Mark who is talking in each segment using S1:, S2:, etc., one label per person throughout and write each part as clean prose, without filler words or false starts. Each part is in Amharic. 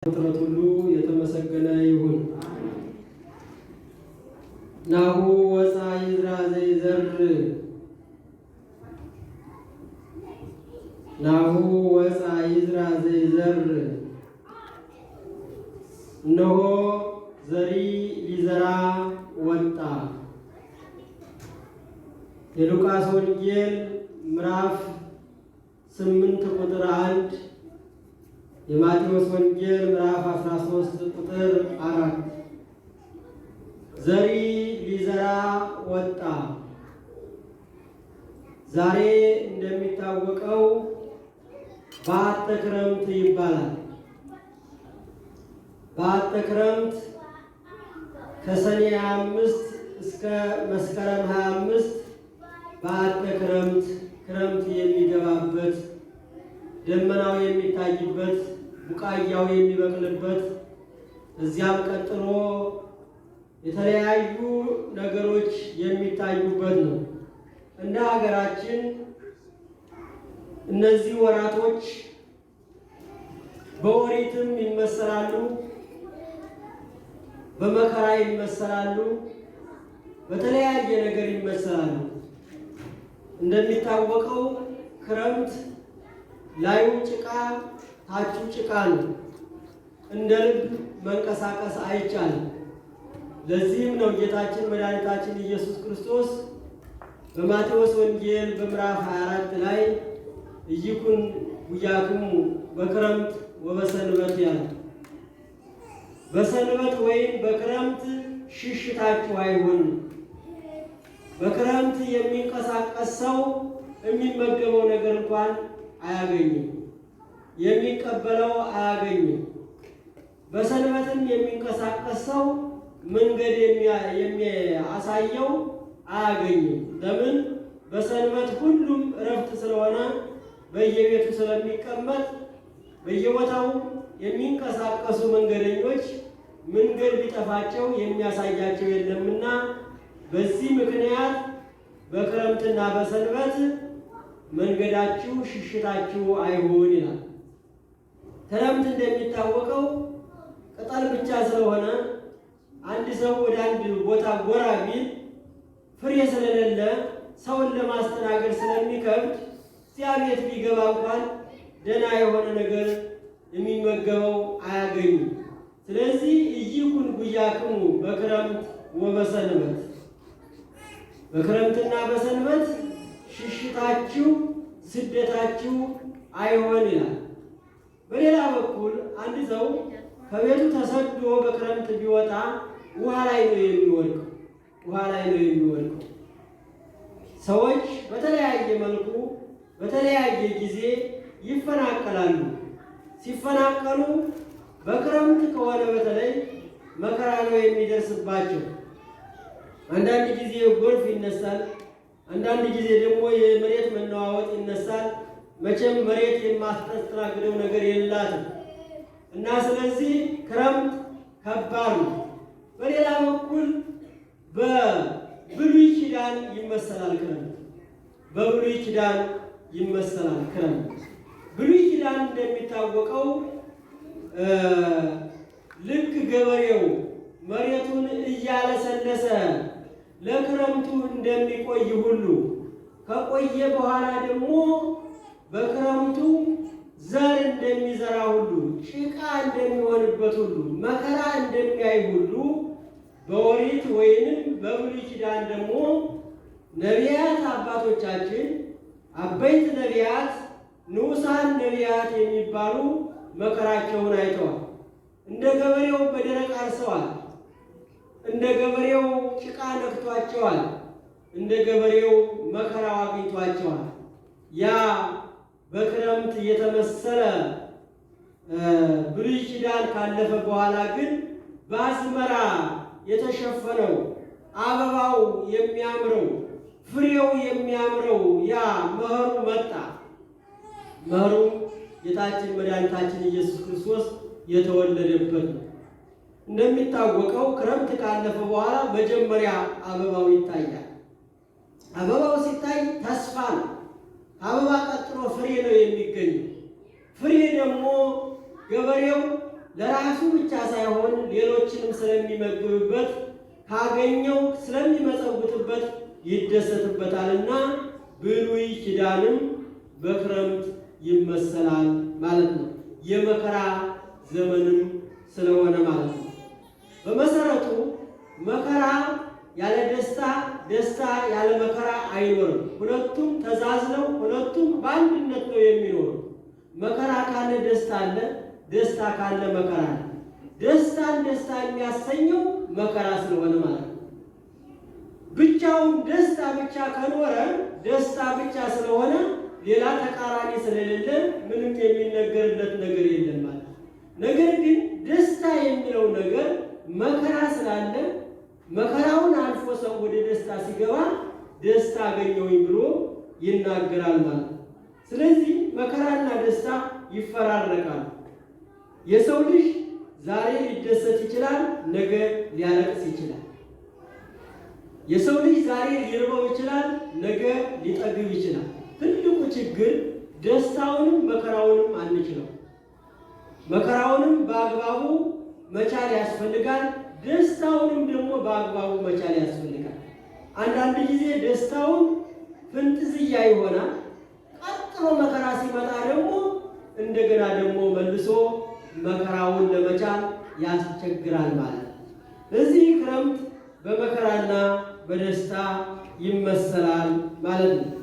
S1: ፍጥረት ሁሉ የተመሰገነ ይሁን። ናሁ ወፃ ይዝራ ዘይዘር ናሁ ወፃ ይዝራ ዘይዘር እነሆ ዘሪ ሊዘራ ወጣ። የሉቃስ ወንጌል ምዕራፍ 8 ቁጥር 1፣ የማቴዎስ ወንጌል ምዕራፍ 13 ቁጥር 4። ዘሪ ሊዘራ ወጣ። ዛሬ እንደሚታወቀው በዓተ ክረምት ይባላል። በዓተ ክረምት ከሰኔ 25 እስከ መስከረም 25 በዓተ ክረምት ክረምት የሚገባበት ደመናው የሚታይበት ቡቃያው የሚበቅልበት እዚያም ቀጥሎ የተለያዩ ነገሮች የሚታዩበት ነው። እንደ ሀገራችን እነዚህ ወራቶች በኦሪትም ይመሰላሉ፣ በመከራ ይመሰላሉ፣ በተለያየ ነገር ይመሰላሉ። እንደሚታወቀው ክረምት ላዩ ጭቃ ታቹ ጭቃ ነው። እንደ ልብ መንቀሳቀስ አይቻልም። ለዚህም ነው ጌታችን መድኃኒታችን ኢየሱስ ክርስቶስ በማቴዎስ ወንጌል በምዕራፍ 24 ላይ ኢይኩን ጉያክሙ በክረምት ወበሰንበት ያለ። በሰንበት ወይም በክረምት ሽሽታችሁ አይሁን። በክረምት የሚንቀሳቀስ ሰው የሚመገበው ነገር እንኳን አያገኝም፣ የሚቀበለው አያገኝም። በሰንበትም የሚንቀሳቀስ ሰው መንገድ የሚያሳየው አያገኝም። ለምን? በሰንበት ሁሉም እረፍት ስለሆነ በየቤቱ ስለሚቀመጥ በየቦታው የሚንቀሳቀሱ መንገደኞች መንገድ ቢጠፋቸው የሚያሳያቸው የለምና በዚህ ምክንያት በክረምትና በሰንበት መንገዳችሁ ሽሽታችሁ አይሁን ይላል። ክረምት እንደሚታወቀው ቅጠል ብቻ ስለሆነ አንድ ሰው ወደ አንድ ቦታ ጎራ ቢል ፍሬ ስለሌለ ሰውን ለማስተናገድ ስለሚከብድ እዚያ ቤት ቢገባ እንኳን ደህና የሆነ ነገር የሚመገበው አያገኙም። ስለዚህ ኢይኩን ጉያክሙ በክረምት ወበሰንበት፣ በክረምትና በሰንበት ሽሽታችሁ ስደታችሁ አይሆን ይላል። በሌላ በኩል አንድ ሰው ከቤቱ ተሰዶ በክረምት ቢወጣ ውሃ ላይ ነው የሚወድቀው። ውሃ ላይ ነው የሚወድቀው። ሰዎች በተለያየ መልኩ በተለያየ ጊዜ ይፈናቀላሉ። ሲፈናቀሉ በክረምት ከሆነ በተለይ መከራ ነው የሚደርስባቸው። አንዳንድ ጊዜ ጎርፍ ይነሳል፣ አንዳንድ ጊዜ ደግሞ የመሬት መነዋወጥ ይነሳል። መቼም መሬት የማታስተናግደው ነገር የላትም እና ስለዚህ ክረምት ከባድ ነው። በሌላ በኩል በብሉይ ኪዳን ይመሰላል ክረምት። በብሉይ ኪዳን ይመሰላል ክረምት። ብሉይ ኪዳን እንደሚታወቀው ልክ ገበሬው መሬቱን እያለሰለሰ ለክረምቱ እንደሚቆይ ሁሉ ከቆየ በኋላ ደግሞ በክረምቱ ዘር እንደሚዘራ ሁሉ ጭቃ እንደሚሆንበት ሁሉ መከራ እንደሚያይ ሁሉ በኦሪት ወይንም በብሉይ ኪዳን ደግሞ ነቢያት አባቶቻችን አበይት ነቢያት ንዑሳን ነቢያት የሚባሉ መከራቸውን አይተዋል። እንደ ገበሬው በደረቅ አርሰዋል። እንደ ገበሬው ጭቃ ነክቷቸዋል። እንደ ገበሬው መከራው አግኝቷቸዋል። ያ በክረምት የተመሰለ ብሉይ ኪዳን ካለፈ በኋላ ግን በአዝመራ የተሸፈነው አበባው የሚያምረው ፍሬው የሚያምረው ያ መኸሩ መጣ። መኸሩ ጌታችን መድኃኒታችን ኢየሱስ ክርስቶስ የተወለደበት ነው። እንደሚታወቀው ክረምት ካለፈ በኋላ መጀመሪያ አበባው ይታያል። አበባው ሲታይ ተስፋ ነው። አበባ ቀጥሎ ፍሬ ነው የሚገኘው። ፍሬ ደግሞ ገበሬው ለራሱ ብቻ ሳይሆን ሌሎችንም ስለሚመግብበት ካገኘው ስለሚመጸውትበት ይደሰትበታልና ብሉይ ኪዳንም በክረምት ይመሰላል ማለት ነው። የመከራ ዘመንም ስለሆነ ማለት ነው። በመሰረቱ መከራ ያለ ደስታ፣ ደስታ ያለ መከራ አይኖርም። ሁለቱም ተዛዝለው ሁለቱም በአንድነት ነው የሚኖሩ። መከራ ካለ ደስታ አለ፣ ደስታ ካለ መከራ አለ። ደስታን ደስታ የሚያሰኘው መከራ ስለሆነ ማለት ነው። ብቻውን ደስታ ብቻ ከኖረ ደስታ ብቻ ስለሆነ ሌላ ተቃራኒ ስለሌለ ምንም የሚነገርለት ነገር የለም ማለት ነው። ነገር ግን ደስታ የሚለው ነገር መከራ ስላለ መከራውን አልፎ ሰው ወደ ደስታ ሲገባ ደስታ አገኘሁኝ ብሎ ይናገራል ማለት ነው። ስለዚህ መከራና ደስታ ይፈራረቃሉ። የሰው ልጅ ዛሬ ሊደሰት ይችላል፣ ነገ ሊያለቅስ ይችላል። የሰው ልጅ ዛሬ ሊርበው ይችላል፣ ነገ ሊጠግብ ይችላል። ትልቁ ችግር ደስታውንም መከራውንም አንችለው። መከራውንም በአግባቡ መቻል ያስፈልጋል፣ ደስታውንም ደግሞ በአግባቡ መቻል ያስፈልጋል። አንዳንድ ጊዜ ደስታውን ፍንጥዝያ ይሆናል፣ ቀጥሎ መከራ ሲመጣ ደግሞ እንደገና ደግሞ መልሶ መከራውን ለመቻል ያስቸግራል ማለት ነው። እዚህ ክረምት በመከራና በደስታ ይመሰላል ማለት ነው።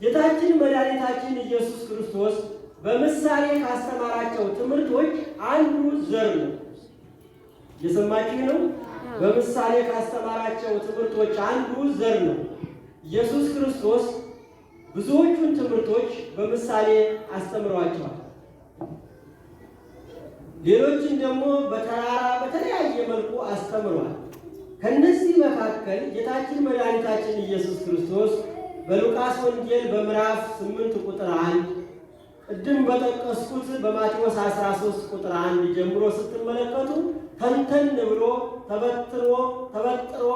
S1: ጌታችን መድኃኒታችን ኢየሱስ ክርስቶስ በምሳሌ ካስተማራቸው ትምህርቶች አንዱ ዘር ነው። የሰማችሁ ነው። በምሳሌ ካስተማራቸው ትምህርቶች አንዱ ዘር ነው። ኢየሱስ ክርስቶስ ብዙዎቹን ትምህርቶች በምሳሌ አስተምሯቸዋል። ሌሎችን ደግሞ በተራራ በተለያየ መልኩ አስተምሯል። ከነዚህ መካከል ጌታችን መድኃኒታችን ኢየሱስ ክርስቶስ በሉቃስ ወንጌል በምዕራፍ 8 ቁጥር 1 ቅድም በጠቀስኩት በማቴዎስ 13 ቁጥር 1 ጀምሮ ስትመለከቱ ተንተን ብሎ ተበጥሮ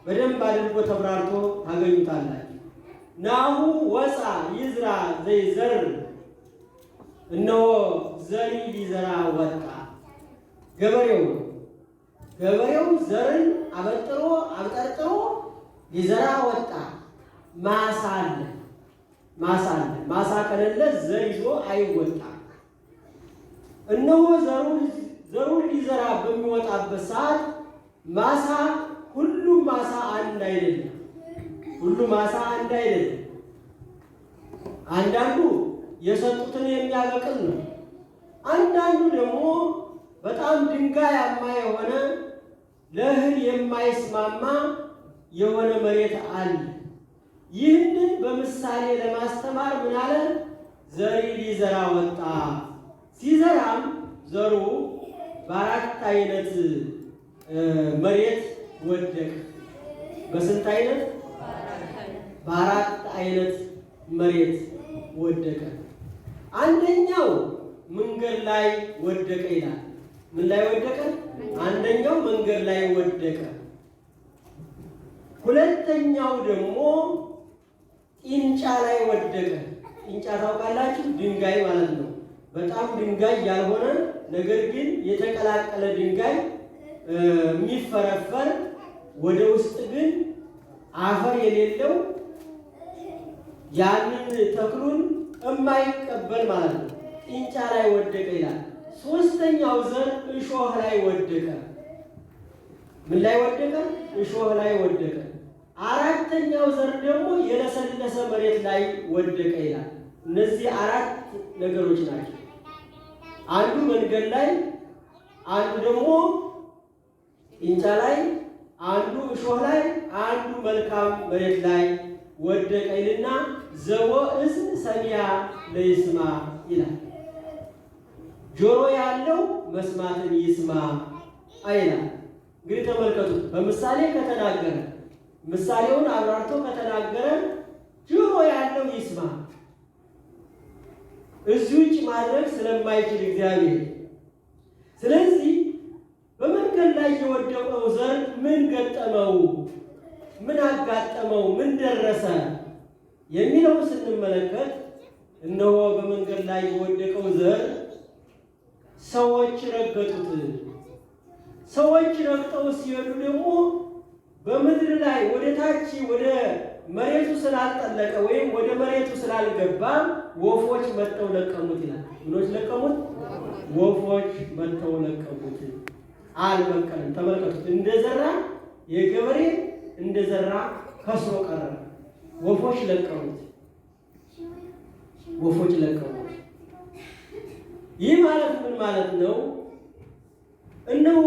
S1: በደንብ አድርጎ ተብራርቶ ታገኙታላችሁ። ናሁ ወፃ ይዝራ ዘይዘር፣ እነሆ ዘሪ ሊዘራ ወጣ። ገበሬው ዘርን አበጥሮ አብጠርጥሮ ሊዘራ ወጣ። ማሳ አለ። ማሳ ከሌለ ዘር ይዞ አይወጣም። እነሆ ዘሩን ሊዘራ በሚወጣበት ሰዓት ሁሉም ማሳ አንድ አይደለም። አንዳንዱ የሰጡትን የሚያበቅል ነው። አንዳንዱ ደግሞ በጣም ድንጋያማ የሆነ ለእህል የማይስማማ የሆነ መሬት አለ። ይህንን በምሳሌ ለማስተማር ምን አለ? ዘሪ ሊዘራ ወጣ። ሲዘራም ዘሩ በአራት አይነት መሬት ወደቀ። በስንት አይነት? በአራት አይነት መሬት ወደቀ። አንደኛው መንገድ ላይ ወደቀ ይላል። ምን ላይ ወደቀ? አንደኛው መንገድ ላይ ወደቀ። ሁለተኛው ደግሞ ጢንጫ ላይ ወደቀ። ጢንጫ ታውቃላችሁ? ድንጋይ ማለት ነው። በጣም ድንጋይ ያልሆነ ነገር ግን የተቀላቀለ ድንጋይ የሚፈረፈር ወደ ውስጥ ግን አፈር የሌለው ያንን ተክሉን የማይቀበል ማለት ነው። ጢንጫ ላይ ወደቀ ይላል። ሶስተኛው ዘር እሾህ ላይ ወደቀ። ምን ላይ ወደቀ? እሾህ ላይ ወደቀ። አራተኛው ዘር ደግሞ የለሰለሰ መሬት ላይ ወደቀ ይላል። እነዚህ አራት ነገሮች ናቸው። አንዱ መንገድ ላይ፣ አንዱ ደግሞ ጢንጫ ላይ፣ አንዱ እሾህ ላይ፣ አንዱ መልካም መሬት ላይ ወደቀ ይልና ዘወ እዝን ሰሚያ ለይስማ ይላል። ጆሮ ያለው መስማትን ይስማ አይላል። እንግዲህ ተመልከቱ፣ በምሳሌ ከተናገረ ምሳሌውን አብራርቶ ከተናገረ ጆሮ ያለው ይስማ። እዚህ ውጭ ማድረግ ስለማይችል እግዚአብሔር። ስለዚህ በመንገድ ላይ የወደቀው ዘር ምን ገጠመው? ምን አጋጠመው? ምን ደረሰ? የሚለው ስንመለከት እነሆ በመንገድ ላይ የወደቀው ዘር ሰዎች ረገጡት። ሰዎች ረግጠው ሲሄዱ ደግሞ በምድር ላይ ወደ ታች ወደ መሬቱ ስላልጠለቀ ወይም ወደ መሬቱ ስላልገባ ወፎች መጥተው ለቀሙት ይላል። ምኖች ለቀሙት? ወፎች መጥተው ለቀሙት። አልበቀለም። ተመልከቱት። እንደዘራ የገበሬ እንደዘራ ከስሮ ቀረ። ወፎች ለቀሙት። ወፎች ለቀሙት። ይህ ማለት ምን ማለት ነው? እነሆ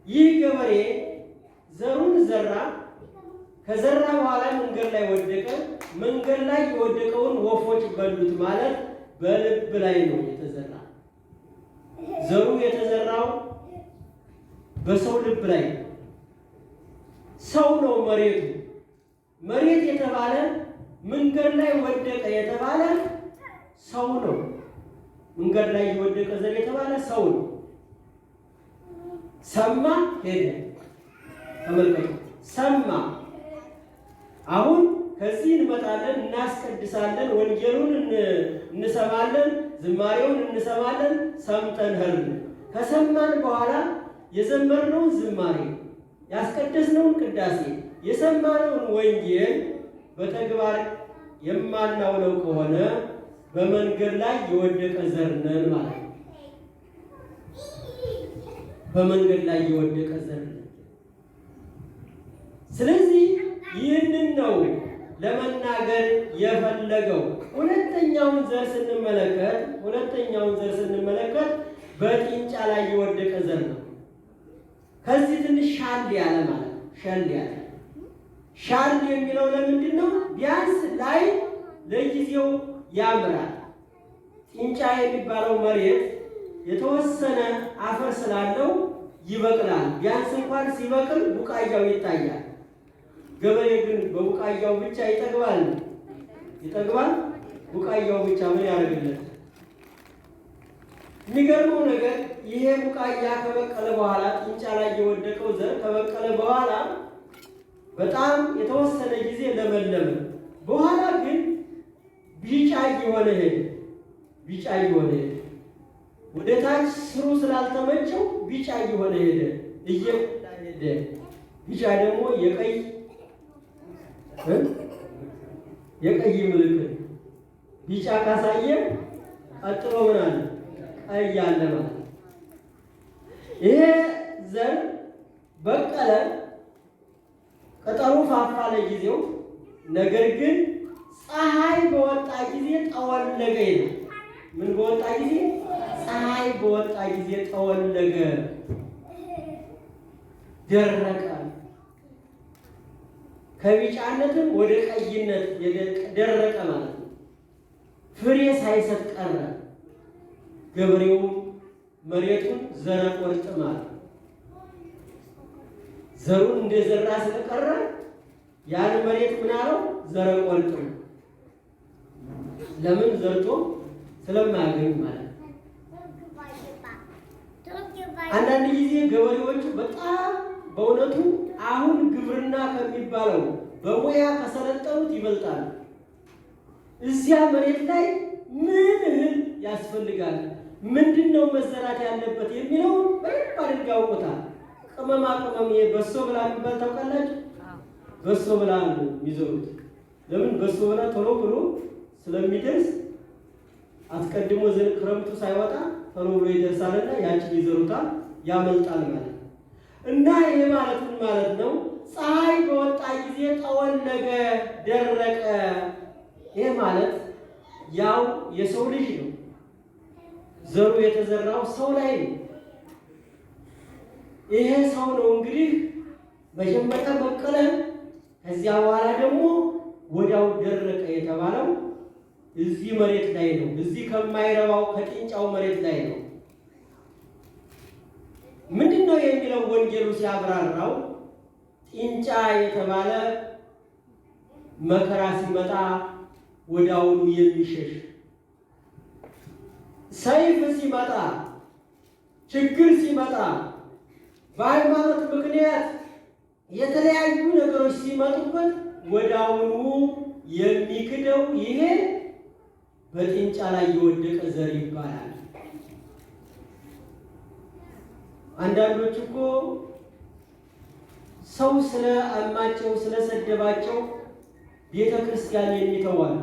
S1: ይህ ገበሬ ዘሩን ዘራ። ከዘራ በኋላ መንገድ ላይ ወደቀ። መንገድ ላይ የወደቀውን ወፎች በሉት ማለት በልብ ላይ ነው የተዘራ። ዘሩ የተዘራው በሰው ልብ ላይ ነው። ሰው ነው መሬቱ። መሬት የተባለ መንገድ ላይ ወደቀ የተባለ ሰው ነው። መንገድ ላይ የወደቀ ዘር የተባለ ሰው ነው። ሰማ፣ ሄደ። ተመልከቱ። ሰማ። አሁን ከዚህ እንመጣለን፣ እናስቀድሳለን፣ ወንጌሉን እንሰማለን፣ ዝማሬውን እንሰማለን። ሰምተን ሄድን። ከሰማን በኋላ የዘመርነውን ዝማሬ፣ ያስቀደስነውን ቅዳሴ፣ የሰማነውን ወንጌል በተግባር የማናውለው ከሆነ በመንገድ ላይ የወደቀ ዘር ነን ማለት ነው። በመንገድ ላይ የወደቀ ዘር ነን። ስለዚህ ይህንን ነው ለመናገር የፈለገው። ሁለተኛውን ዘር ስንመለከት በጥንጫ ላይ የወደቀ ዘር ነው። ከዚህ ትንሽ ሻል ያለ ማለት ነው። ሻል የሚለው ለምንድን ነው? ቢያንስ ላይ ለጊዜው ያምራል። ጥንጫ የሚባለው መሬት የተወሰነ አፈር ስላለው ይበቅላል። ቢያንስ እንኳን ሲበቅል ቡቃያው ይታያል። ገበሬ ግን በቡቃያው ብቻ ይጠግባል? ቡቃያው ብቻ ምን ያደርግለት? የሚገርመው ነገር ይሄ ቡቃያ ከበቀለ በኋላ ጥንጫ ላይ የወደቀው ዘር ከበቀለ በኋላ በጣም የተወሰነ ጊዜ ለመለመ። በኋላ ግን ቢጫ እየሆነ ሄደ። ወደ ታች ስሩ ስላልተመቸው ቢጫ እየሆነ ሄደ። ቢጫ ደግሞ የቀይ ምልክት። ቢጫ ካሳየ ቀጥሎ ምን አለ? ቀይ አለ ማለት ነው። ይሄ ዘር በቀለ፣ ቅጠሉ ፋፋ ለጊዜው። ነገር ግን ፀሐይ በወጣ ጊዜ ጠወለገ ይላል። ምን በወጣ ጊዜ? ፀሐይ በወጣ ጊዜ ጠወለገ፣ ደረቀ። ከቢጫነትም ወደ ቀይነት ደረቀ ማለት ነው። ፍሬ ሳይሰጥ ቀረ። ገበሬው መሬቱን ዘረቆርጥ ማለት ነው። ዘሩን እንደዘራ ስለቀረ ያን መሬት ምን አለው? ዘረቆርጥ። ለምን? ዘርቶ ስለማያገኝ ማለት ነው። አንዳንድ ጊዜ ገበሬዎቹ በጣም በእውነቱ አሁን ግብርና ከሚባለው በሙያ ከሰለጠኑት ይበልጣሉ። እዚያ መሬት ላይ ምን እህል ያስፈልጋል፣ ምንድነው መዘራት ያለበት የሚለውን በደንብ አድርገው ያውቁታል። ቅመማ ቅመም በሶ ብላ የሚባል ታውቃላችሁ? በሶ ብላ ነው የሚዘሩት። ለምን? በሶ ብላ ቶሎ ብሎ ስለሚደርስ አስቀድሞ ክረምቱ ሳይወጣ ቶሎ ብሎ ይደርሳልና ያችን ይዘሩታል፣ ያመልጣል ማለት ነው። እና ይሄ ማለት ምን ማለት ነው? ፀሐይ በወጣ ጊዜ ጠወለገ፣ ደረቀ። ይሄ ማለት ያው የሰው ልጅ ነው። ዘሩ የተዘራው ሰው ላይ ነው። ይሄ ሰው ነው እንግዲህ መጀመሪያ በቀለ፣ ከዚያ በኋላ ደግሞ ወዲያው ደረቀ የተባለው እዚህ መሬት ላይ ነው። እዚህ ከማይረባው ከጥንጫው መሬት ላይ ነው። ምንድነው የሚለው ወንጌሉ ሲያብራራው? ጥንጫ የተባለ መከራ ሲመጣ ወዲያውኑ የሚሸሽ፣ ሰይፍ ሲመጣ፣ ችግር ሲመጣ፣ በሃይማኖት ምክንያት የተለያዩ ነገሮች ሲመጡበት ወዲያውኑ የሚክደው ይሄ በጥንጫ ላይ የወደቀ ዘር ይባላል። አንዳንዶች እኮ ሰው ስለ አማቸው ስለሰደባቸው ቤተ ክርስቲያን የሚተዋሉ።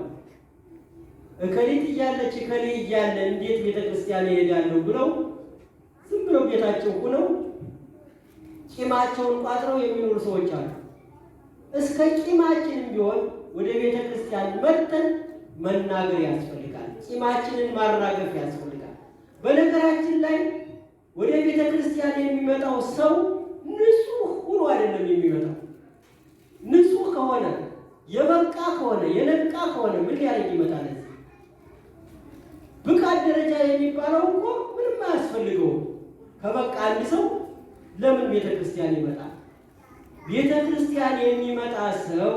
S1: እከሊት እያለች እከሌ እያለ እንዴት ቤተ ክርስቲያን ይሄዳሉ ብለው ዝም ብለው ቤታቸው ሆነው ቂማቸውን ቋጥረው የሚኖሩ ሰዎች አሉ። እስከ ቂማችንም ቢሆን ወደ ቤተ ክርስቲያን መጥተን መናገር ያስፈልጋል። ቂማችንን ማራገፍ ያስፈልጋል። በነገራችን ላይ ወደ ቤተ ክርስቲያን የሚመጣው ሰው ንጹህ ሆኖ አይደለም የሚመጣው። ንጹህ ከሆነ የበቃ ከሆነ የነቃ ከሆነ ምን ያደርግ ይመጣል? ብቃት ደረጃ የሚባለው እኮ ምንም አያስፈልገውም። ከበቃ አንድ ሰው ለምን ቤተ ክርስቲያን ይመጣል? ቤተ ክርስቲያን የሚመጣ ሰው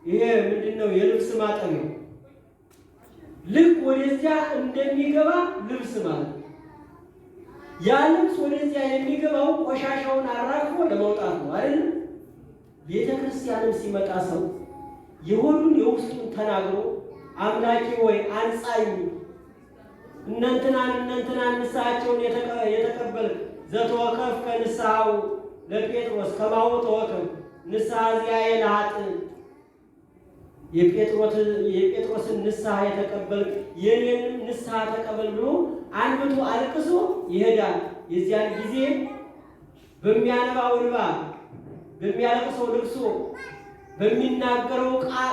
S1: ይሄ ምንድነው? የልብስ ማጠቢያው ልክ ወደዚያ እንደሚገባ ልብስ ማለት ያ ልብስ ወደዚያ የሚገባው ቆሻሻውን አራግፎ ለመውጣት ነው አይደል? ቤተ ክርስቲያንም ሲመጣ ሰው የሆኑን የውስጡን ተናግሮ አምላኬ ወይ አንጻኝ እነንትናን ንስሐቸውን የተቀበልክ ዘተወከፍ ከንስሐው ለጴጥሮስ ከማሁ ተወከፍ ንስሐ ዚአየ ለኃጥእ የጴጥሮስን ንስሐ የተቀበልክ የኔንም ንስሐ ተቀበል ብሎ አንብቶ አልቅሶ ይሄዳል። የዚያን ጊዜ በሚያነባው እንባ በሚያለቅሰው ልቅሶ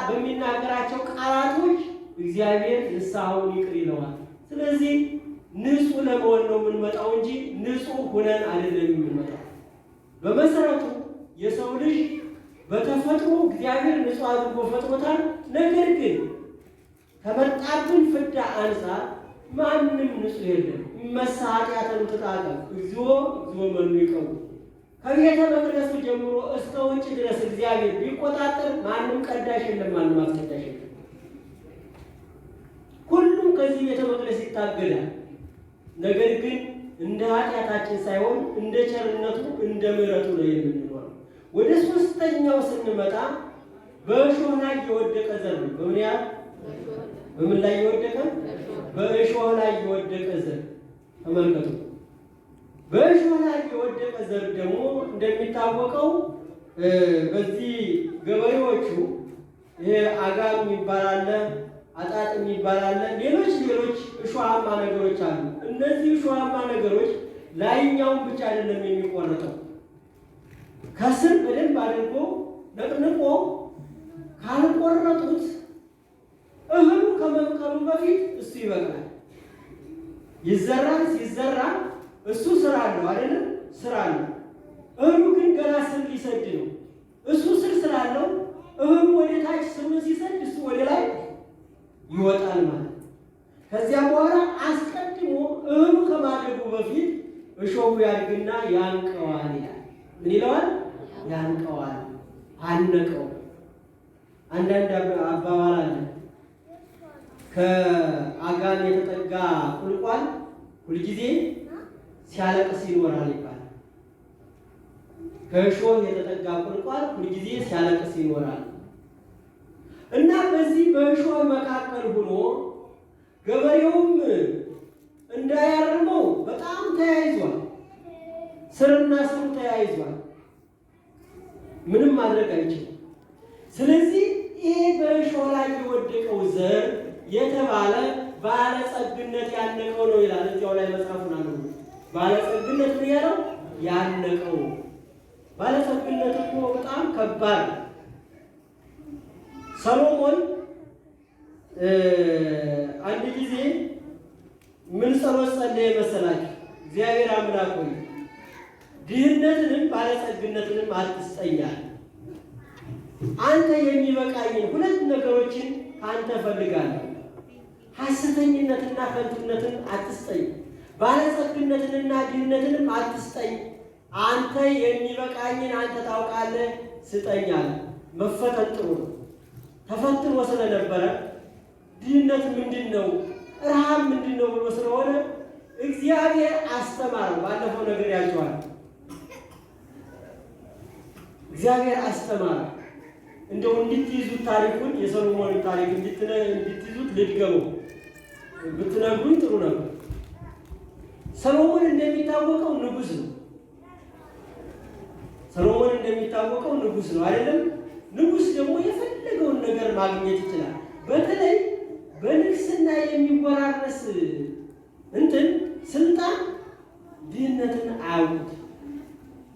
S1: በሚናገራቸው ቃላቶች እግዚአብሔር ንስሐውን ይቅር ይለዋል። ስለዚህ ንጹህ ለመሆን ነው የምንመጣው እንጂ ንጹህ ሆነን አይደለም የምንመጣው። በመሰረቱ የሰው ልጅ በተፈጥሮ እግዚአብሔር ንጹህ አድርጎ ፈጥሮታል። ነገር ግን ከመጣብን ፍዳ አንፃር ማንም ንጹህ የለም። መሳቂያተን ተጣጣም እግዚኦ መኑ ይቀው ከቤተ መቅደሱ ጀምሮ እስከ ውጭ ድረስ እግዚአብሔር ቢቆጣጠር ማንም ቀዳሽ የለም፣ ማንም አስቀዳሽ የለም። ሁሉም ከዚህ ቤተ መቅደስ ይታገዳል። ነገር ግን እንደ ኃጢአታችን ሳይሆን እንደ ቸርነቱ እንደ ምሕረቱ ነው የምንኖረው። ወደ ሶስተኛው ስንመጣ በእሾህ ላይ የወደቀ ዘር ነው። በምን ላይ የወደቀ? በእሾህ ላይ የወደቀ ዘር ተመልከቱ። በእሾህ ላይ የወደቀ ዘር ደግሞ እንደሚታወቀው በዚህ ገበሬዎቹ ይሄ አጋም ይባላል፣ አጣጥም ይባላል፣ ሌሎች እሾሃማ ነገሮች አሉ። እነዚህ እሾሃማ ነገሮች ላይኛውን ብቻ አይደለም የሚቆርጠው፣ ከስር በደንብ አድርጎ ነቅንቆ ካልቆረጡት እህሉ ከመብቀሉ በፊት እሱ ይበቅላል። ይዘራል። ሲዘራ እሱ ስራ አለው አይደለም? ስራ አለው። እህሉ ግን ገና ስር ሊሰድ ነው። እሱ ስር ስላለው እህሉ ወደ ታች ስሩን ሲሰድ እሱ ወደ ላይ ይወጣል ማለት። ከዚያ በኋላ አስቀድሞ እህሉ ከማደጉ በፊት እሾሁ ያድግና ያንቀዋል ይላል። ምን ይለዋል? ያንቀዋል። አነቀው። አንዳንድ አባባል አለ። ከአጋም የተጠጋ ቁልቋል ሁልጊዜ ሲያለቅስ ይኖራል ይባላል። ከእሾህ የተጠጋ ቁልቋል ሁልጊዜ ሲያለቅስ ይኖራል እና በዚህ በእሾህ መካከል ሆኖ ገበሬውም እንዳያርመው በጣም ተያይዟል። ስርና ስሩ ተያይዟል። ምንም ማድረግ አይችልም። ስለዚህ ይሄ በእሾህ ላይ የወደቀው ዘር የተባለ ባለጸግነት ያነቀው ነው ይላል። እዚያው ላይ መጽሐፉን አለ። ባለጸግነት ነው ያለው ያነቀው። ባለጸግነት እኮ በጣም ከባድ። ሰሎሞን አንድ ጊዜ ምን ጸሎት ጸለየ መሰላችሁ? እግዚአብሔር አምላክ ሆይ ድህነትንም ባለጸግነትንም አትስጠኛል። አንተ የሚበቃኝን ሁለት ነገሮችን አንተ ፈልጋለሁ። ሐሰተኝነትና ከንቱነትን አትስጠኝ፣ ባለጸግነትንና ድህነትንም አትስጠኝ። አንተ የሚበቃኝን አንተ ታውቃለህ፣ ስጠኛል። መፈተን ጥሩ ነው። ተፈትኖ ስለነበረ ድህነት ምንድን ነው ረሃብ ምንድን ነው ብሎ ስለሆነ እግዚአብሔር አስተማረው። ባለፈው ነገር ያቸዋል። እግዚአብሔር አስተማረው። እንደው እንድትይዙት ታሪኩን የሰሎሞንን ታሪክ እንድትይዙት ልድገመው ብትነግሩኝ ጥሩ ነበር። ሰሎሞን እንደሚታወቀው ንጉሥ ነው። ሰሎሞን እንደሚታወቀው ንጉስ ነው አይደለም? ንጉስ ደግሞ የፈለገውን ነገር ማግኘት ይችላል። በተለይ በንግስና የሚወራረስ ስልጣን ድህነትን አያውቁት።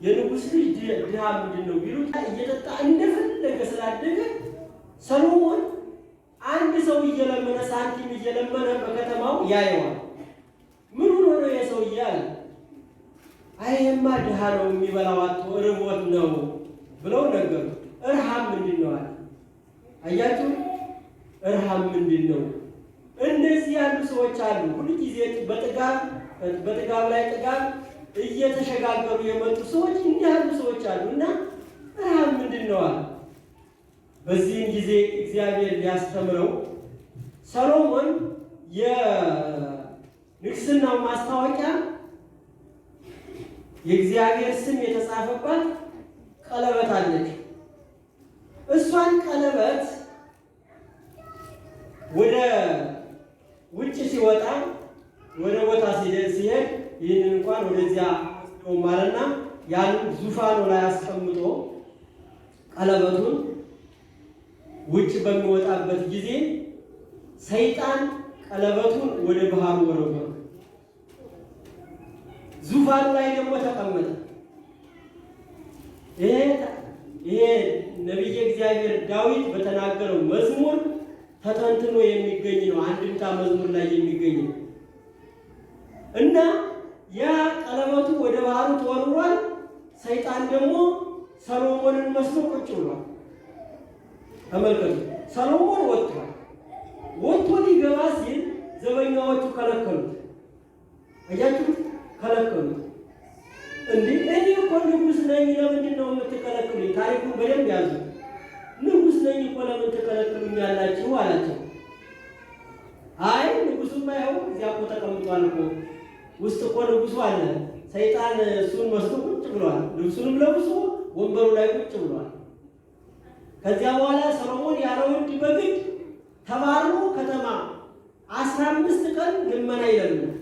S1: የንጉስ ልጅ ድሃ ምንድን ነው ቢሉት እየጠጣ እንደፈለገ ስላደገ ሰሎሞን አንድ ሰው እየለመነ ሳንቲም እየለመነ በከተማው ያየዋል። ምን ሆኖ ነው የሰው እያለ አይማ ድሃ ነው የሚበላው አጥቶ ርቦት ነው ብለው ነገሩ። እርሃብ ምንድን ነው አለ። አያችሁ እርሃብ ምንድን ነው? እነዚህ ያሉ ሰዎች አሉ። ሁሉ ጊዜ በጥጋብ ላይ ጥጋብ እየተሸጋገሩ የመጡ ሰዎች እንዲህ ያሉ ሰዎች አሉ። እና እርሃብ ምንድን ነው አለ። በዚህም ጊዜ እግዚአብሔር ሊያስተምረው ሰሎሞን የንግስናው ማስታወቂያ የእግዚአብሔር ስም የተጻፈባት ቀለበት አለች። እሷን ቀለበት ወደ ውጭ ሲወጣ ወደ ቦታ ሲሄድ ይህንን እንኳን ወደዚያ ማለና ያን ዙፋኑ ላይ አስቀምጦ ቀለበቱን ውጭ በሚወጣበት ጊዜ ሰይጣን ቀለበቱን ወደ ባህሩ ወረወረ። ዙፋኑ ላይ ደግሞ ተቀመጠ። ይሄ ነቢየ እግዚአብሔር ዳዊት በተናገረው መዝሙር ተተንትኖ የሚገኝ ነው። አንድምታ መዝሙር ላይ የሚገኝ ነው እና ያ ቀለበቱ ወደ ባህሩ ተወርውሯል። ሰይጣን ደግሞ ሰሎሞንን መስሎ ቁጭ ብሏል። ተመልከቱ፣ ሰሎሞን ወጥቷል። ወጥቶ ሊገባ ሲል ዘበኛዎቹ ከለከሉት። አያችሁት? ከለከሉት። እንዴ እኔ እኮ ንጉስ ነኝ፣ ለምንድን ነው የምትከለክሉኝ? ታሪኩን በደንብ ያዙ። ንጉስ ነኝ እኮ ለምን ትከለክሉኛላችሁ አላቸው። አይ ንጉሱማ ያው እዚያ እኮ ተቀምጧል እኮ ውስጥ እኮ ንጉሱ አለ። ሰይጣን እሱን መስሎ ቁጭ ብሏል። ልብሱንም ለብሶ ወንበሩ ላይ ቁጭ ብሏል። ከዚያ በኋላ ሰሎሞን ያለ ወንድ በግድ ተባሮ ከተማ 15 ቀን ልመና ይለምናል።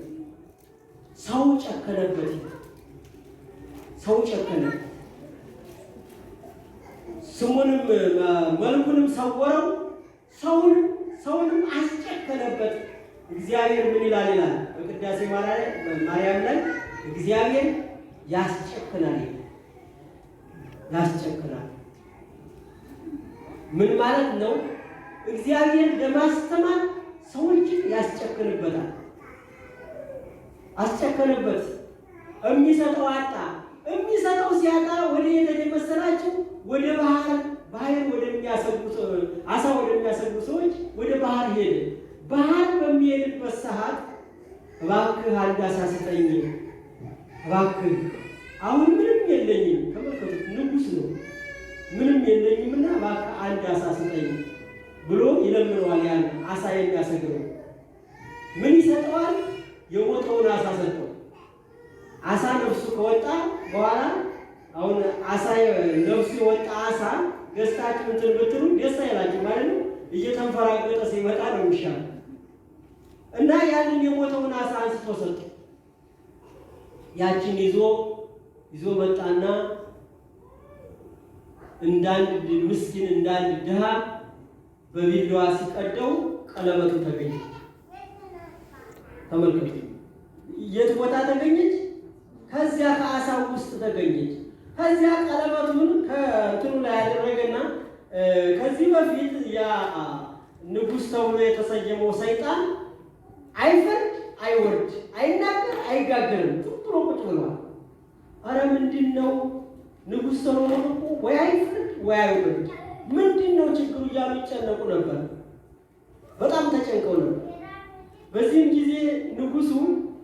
S1: ሰው ጨከነበት። ሰው ጨከነ። ስሙንም መልኩንም ሰወረው። ሰውንም አስጨከነበት። እግዚአብሔር ምን ይላል በቅዳሴ ማርያም ላይ እግዚአብሔር ያስጨክናል። ያስጨክናል ምን ማለት ነው? እግዚአብሔር ለማስተማር ሰዎችን ያስጨክንበታል። አስጨከነበት። የሚሰጠው አጣ። የሚሰጠው ሲያጣ ወደ የት መሰላችሁ? ወደ ባህር ወደሚያሰጉ አሳ ወደሚያሰጉ ሰዎች ወደ ባህር ሄደ። ባህር በሚሄድበት ሰዓት እባክህ አንድ አሳ ስጠኝ፣ እባክህ አሁን ምንም የለኝም። ተመልከቱት፣ ንጉስ ነው። ምንም የለኝምና እባክህ አንድ አሳ ስጠኝ ብሎ ይለምነዋል። ያን አሳ የሚያሰግረው ምን ይሰጠዋል? የሞተውን አሳ ሰጠው። አሳ ነፍሱ ከወጣ በኋላ አሁን አሳ ነፍሱ የወጣ አሳ ገዝታችሁ እንትን ብትሉ ደስ አይላችሁ ማለት ነው። እየተንፈራገጠ ሲመጣ ነው የሚሻለው። እና ያንን የሞተውን አሳ አንስቶ ሰጠው። ያችን ይዞ መጣና እንዳንድ ምስኪን እንዳንድ ድሃ በቢላዋ ሲቀደው ቀለበቱ ተገኘ። ተመልከቱ፣ የት ቦታ ተገኘች? ከዚያ ከአሳው ውስጥ ተገኘች። ከዚያ ቀለበቱን ከእንትኑ ላይ ያደረገና ከዚህ በፊት ያ ንጉስ ተብሎ የተሰየመው ሰይጣን አይፈርድ፣ አይወርድ፣ አይናገር፣ አይጋገርም። ጥሩ ቁጭ ብሏል። አረ ምንድነው ንጉስ ሰሎሞን እኮ ወይ አይፈርድ ወይ አይወርድ፣ ምንድነው ችግሩ እያሉ ይጨነቁ ነበር። በጣም ተጨንቀው ነበር። በዚህም ጊዜ ንጉሱ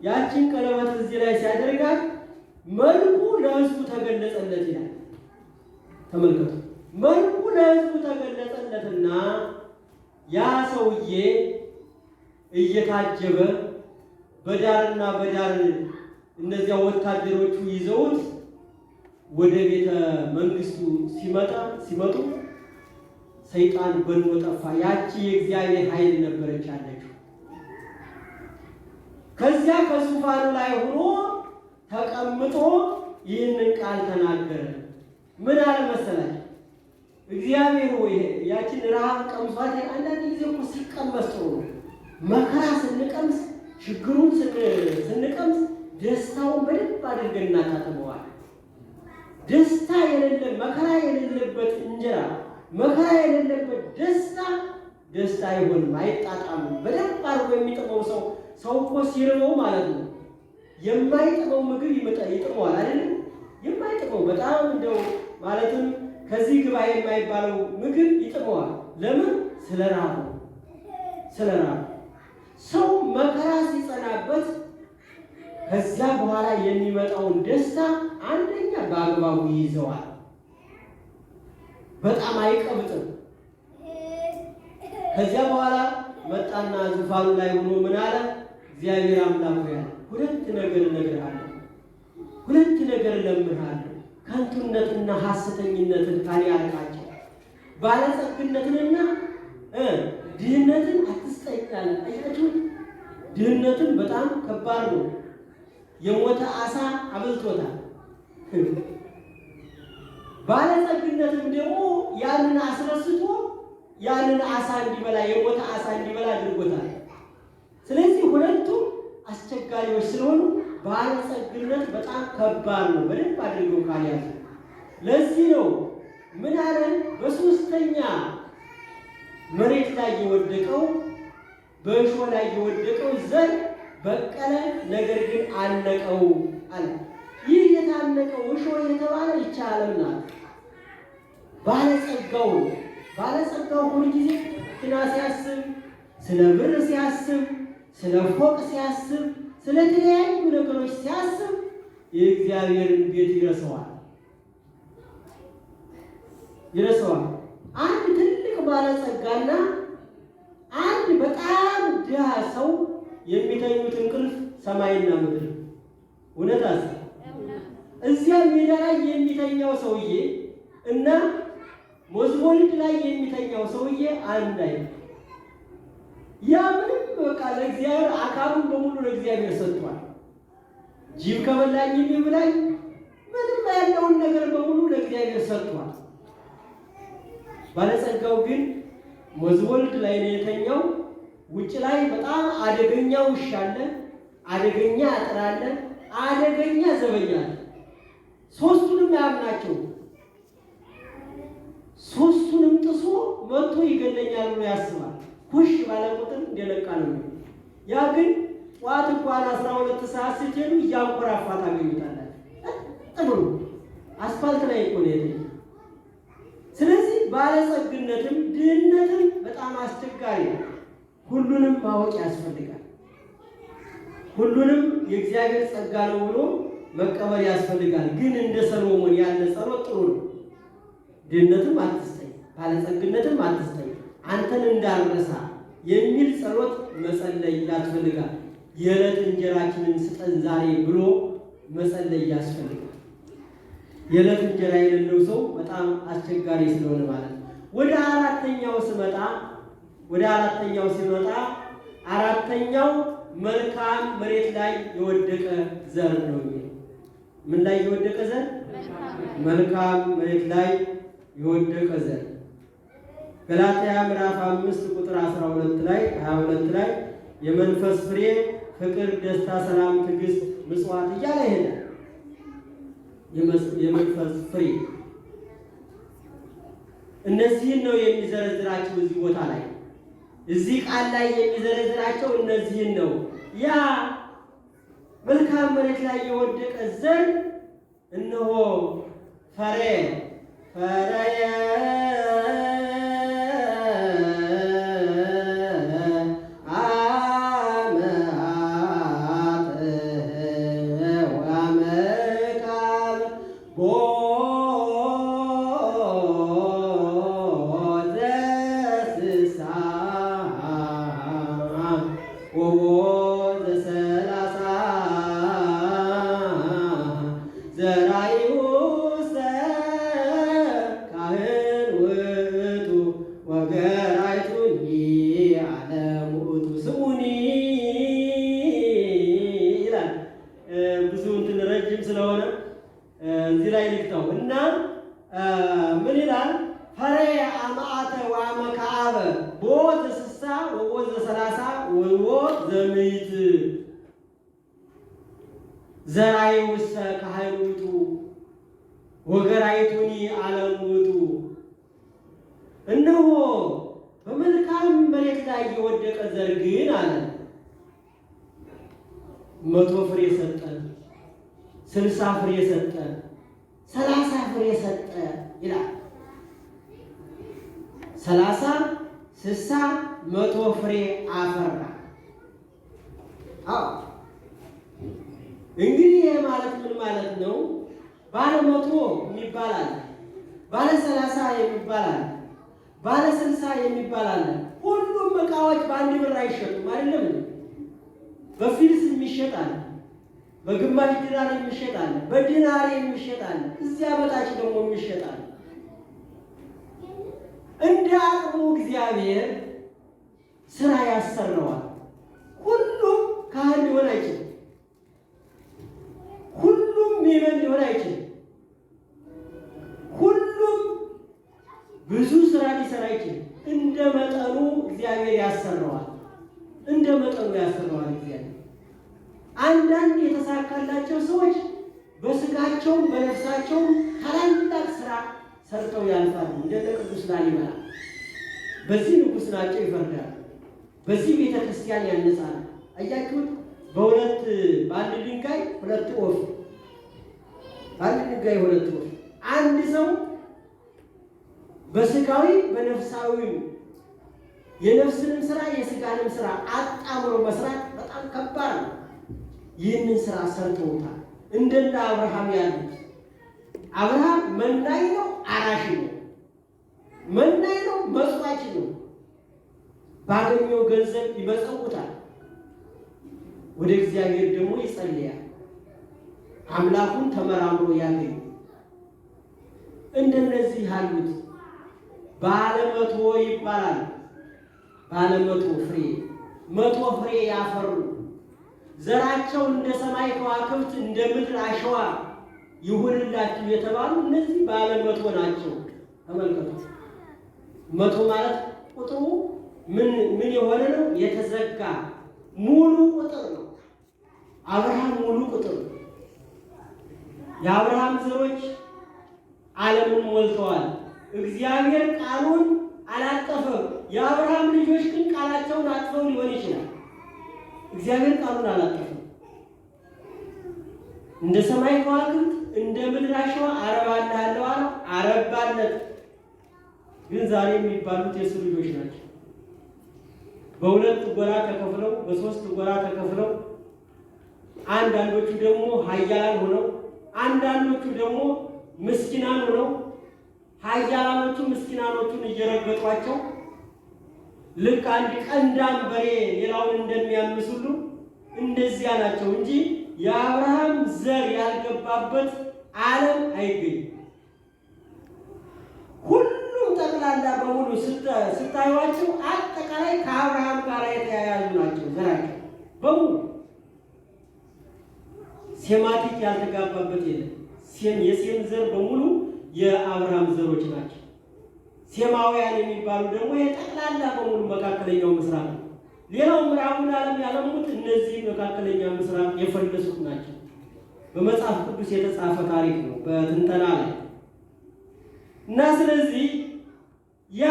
S1: ያቺን ቀለበት እዚህ ላይ ሲያደርጋት መልኩ ለሕዝቡ ተገለጸለት ይላል። ተመልከቱ፣ መልኩ ለሕዝቡ ተገለጸለትና ያ ሰውዬ እየታጀበ በዳርና በዳር እነዚያ ወታደሮቹ ይዘውት ወደ ቤተ መንግስቱ ሲመጡ ሰይጣን በኖ ጠፋ። ያቺ የእግዚአብሔር ኃይል ነበረች አለችው። ከዚያ ከዙፋኑ ላይ ሆኖ ተቀምጦ ይህንን ቃል ተናገረ። ምን አለ መሰላችሁ? እግዚአብሔር ሆይ ያችን ረሃብ ቀምሷት። አንዳንድ ጊዜ እኮ ሲቀመስ ጥሩ ነው። መከራ ስንቀምስ፣ ችግሩን ስንቀምስ ደስታውን በደንብ አድርገን እናጣጥመዋለን። ደስታ የሌለ መከራ የሌለበት እንጀራ፣ መከራ የሌለበት ደስታ አይሆንም፣ አይጣጣምም። በደንብ አድርጎ የሚጥመው ሰው እኮ ሲርበው ማለት ነው የማይጥመው ምግብ ይጥመዋል አይደለም? የማይጥመው በጣም እንደው ማለትም ከዚህ ግባ የማይባለው ምግብ ይጥመዋል። ለምን? ስለራበ። ሰው መከራ ሲጸናበት ከዛ በኋላ የሚመጣውን ደስታ አንደኛ በአግባቡ ይይዘዋል። በጣም አይቀብጥም። ከዚያ በኋላ መጣና ዙፋኑ ላይ ሆኖ ምን አለ? እግዚአብሔር አምላክ ሆይ ሁለት ነገር እነግርሃለሁ፣ ሁለት ነገር እለምንሃለሁ። ከንቱነትና ሐሰተኝነትን ካኔ አርቃቸው፣ ባለጸግነትንና ድህነትን አትስጠኝ። አያችሁ፣ ድህነትን በጣም ከባድ ነው። የሞተ አሳ አብልቶታል። ባለጸግነትም ደግሞ ያንን አስረስቶ ያንን አሳ እንዲበላ የሞተ አሳ እንዲበላ አድርጎታል። ስለዚህ ሁለቱም አስቸጋሪዎች ስለሆኑ ባለጸግነት በጣም ከባድ ነው። በደንብ አድርገው ካልያዙ። ለዚህ ነው ምን አለን? በሶስተኛ መሬት ላይ የወደቀው በእሾህ ላይ የወደቀው ዘር በቀለ፣ ነገር ግን አነቀው አለ። ይህ የታነቀው እሾህ የተባለ ይህች ዓለም ናት። ባለጸጋው ሁሉ ጊዜ ትና ሲያስብ፣ ስለ ብር ሲያስብ፣ ስለ ፎቅ ሲያስብ፣ ስለ ተለያዩ ነገሮች ሲያስብ የእግዚአብሔርን ቤት ይረሳዋል። አንድ ትልቅ ባለጸጋና አንድ በጣም ድሃ ሰው የሚተኙት እንቅልፍ ሰማይና ምድር። እውነት አስ እዚያ ሜዳ ላይ የሚተኛው ሰውዬ እና ሞዝቦልድ ላይ የሚተኛው ሰውዬ አንድ አይነት። ያ ምንም በቃ ለእግዚአብሔር አካሉን በሙሉ ለእግዚአብሔር ሰጥቷል። ጅብ ከበላኝ የሚብላኝ ምንም ያለውን ነገር በሙሉ ለእግዚአብሔር ሰጥቷል። ባለጸጋው ግን ሞዝቦልድ ላይ ነው የተኛው። ውጭ ላይ በጣም አደገኛ ውሻ አለ፣ አደገኛ አጥር አለ፣ አደገኛ ዘበኛ አለ። ሶስቱንም ያምናቸው። ሶስቱንም ጥሶ መጥቶ ይገለኛል ብሎ ያስባል። ኩሽ ባለ ቁጥር እንደነቃ ነው። ያ ግን ጧት እንኳን 12 ሰዓት ስትሄዱ እያንኮራፋ ታገኙታላችሁ። ጥሩ አስፋልት ላይ እኮ ነው የተኛው። ስለዚህ ባለጸግነትም ድህነትም በጣም አስቸጋሪ ነው። ሁሉንም ማወቅ ያስፈልጋል። ሁሉንም የእግዚአብሔር ጸጋ ነው ብሎ መቀበል ያስፈልጋል። ግን እንደ ሰሎሞን ያለ ጸሎት ጥሩ ነው። ድህነትም አትስጠኝ፣ ባለጸግነትም አትስጠኝ፣ አንተን እንዳልረሳ የሚል ጸሎት መጸለይ ያስፈልጋል። የዕለት እንጀራችንን ስጠን ዛሬ ብሎ መጸለይ ያስፈልጋል። የዕለት እንጀራ የሌለው ሰው በጣም አስቸጋሪ ስለሆነ ማለት ነው። ወደ አራተኛው ሲመጣ አራተኛው መልካም መሬት ላይ የወደቀ ዘር ነው። ምን ላይ የወደቀ ዘር? መልካም መሬት ላይ የወደቀ ዘር። ገላትያ ምዕራፍ 5 ቁጥር 12 ላይ 22 ላይ የመንፈስ ፍሬ ፍቅር፣ ደስታ፣ ሰላም፣ ትዕግስት፣ ምጽዋት እያለ ይሄዳል። የመንፈስ ፍሬ እነዚህን ነው የሚዘረዝራቸው እዚህ ቦታ ላይ። እዚህ ቃል ላይ የሚዘረዝራቸው እነዚህን ነው። ያ መልካም መሬት ላይ የወደቀ ዘር እነሆ ፈሬ ምን ይላል? ፈሬ አማአተ ወአመካአበ ቦት ስሳ ወቦት ዘሰላሳ ወቦት ዘምይት ዘራይ ውስተ ካህን ውጡ ወገራይቱኒ ዓለም ውጡ። እነሆ በመልካም መሬት ላይ የወደቀ ዘር ግን አለ 100 ፍሬ ሰጠ፣ 60 ፍሬ ሰጠ፣ 30 ፍሬ ሰጠ ይላል። 30 60 100 ፍሬ አፈራ። አዎ እንግዲህ ይሄ ማለት ምን ማለት ነው? ባለ 100 የሚባል አለ፣ ባለ 30 የሚባል አለ፣ ባለ 60 የሚባል አለ። ሁሉም ዕቃዎች በአንድ ብር አይሸጡም አይደለም። በፊልስ የሚሸጥ አለ፣ በግማሽ ዲናር የሚሸጥ አለ፣ በዲናር የሚሸጥ አለ፣ እዚያ በታች ደግሞ የሚሸጥ አለ። እንደ አቅሙ እግዚአብሔር ስራ ያሰራዋል። ሁሉም ካህን ሊሆን አይችልም። ሁሉም ምዕመን ሊሆን አይችልም። ሁሉም ብዙ ስራ ሊሰራ አይችልም። እንደ መጠኑ እግዚአብሔር ያሰራዋል። እንደ መጠኑ ያሰራዋል እግዚአብሔር። አንዳንድ የተሳካላቸው ሰዎች በስጋቸውም በነፍሳቸውም ታላላቅ ስራ ሰርተው ያልፋሉ። እንደ ቅዱስ ላሊበላ በዚህ ንጉሥ ናቸው ይፈርዳሉ። በዚህ ቤተ ክርስቲያን ያነጻሉ። አያችሁት? በአንድ ድንጋይ 2 ወፍ፣ በአንድ ድንጋይ 2 ወፍ። አንድ ሰው በስጋዊ በነፍሳዊ የነፍስንም ስራ የስጋንም ስራ አጣምሮ መስራት በጣም ከባድ ነው። ይህንን ስራ ሰርተውታል። እንደና አብርሃም ያሉት። አብርሃም መናኝ ነው፣ አራሽ ነው። መናኝ ነው፣ መጽዋች ነው። ባገኘው ገንዘብ ይመጸውታል። ወደ እግዚአብሔር ደግሞ ይጸልያል። አምላኩን ተመራምሮ ያገኝ። እንደነዚህ ያሉት ባለ 100 ይባላል። ባለ 100 ፍሬ 100 ፍሬ ያፈሩ ዘራቸው እንደ ሰማይ ከዋክብት እንደ ምድር አሸዋ ይሁንላችሁ የተባሉ እነዚህ ባለ 100 ናቸው። ተመልከቱ። 100 ማለት ቁጥሩ ምን የሆነ ነው? የተዘጋ ሙሉ ቁጥር ነው። አብርሃም ሙሉ ቁጥር ነው። የአብርሃም ዘሮች ዓለምን ሞልተዋል። እግዚአብሔር ቃሉን አላጠፈም። የአብርሃም ልጆች ግን ቃላቸውን አጥፈው ሊሆን ይችላል። እግዚአብሔር ቃሉን አላጠፈም። እንደ ሰማይ ከዋክብት እንደ ምድር አሸዋ አረባልሃለሁ አለው፣ አረባለት። ግን ዛሬ የሚባሉት የእሱ ልጆች ናቸው። በ2 ጎራ ተከፍለው፣ በ3 ጎራ ተከፍለው፣ አንዳንዶቹ ደግሞ ኃያላን ሆነው፣ አንዳንዶቹ ደግሞ ምስኪናን ሆነው ኃያላኖቹ ምስኪናኖቹን እየረገጧቸው ልክ አንድ ቀንዳም በሬ ሌላውን እንደሚያምስ ሁሉ እንደዚያ ናቸው እንጂ የአብርሃም ዘር ያልገባበት ዓለም አይገኝም። ሁሉም ጠቅላላ በሙሉ ስታዩዋቸው አጠቃላይ ከአብርሃም ጋር የተያያዙ ናቸው። ዘራቸው በሙሉ ሴማቲክ ያልተጋባበት የለም። የሴም ዘር በሙሉ የአብርሃም ዘሮች ናቸው። ሴማውያን የሚባሉ ደግሞ የጠቅላላ በሙሉ መካከለኛው ምስራቅ ነው። ሌላው ምዕራቡን ዓለም ያለሙት እነዚህ መካከለኛ ምስራቅ የፈለሱት ናቸው። በመጽሐፍ ቅዱስ የተጻፈ ታሪክ ነው በትንተና ላይ እና ስለዚህ ያ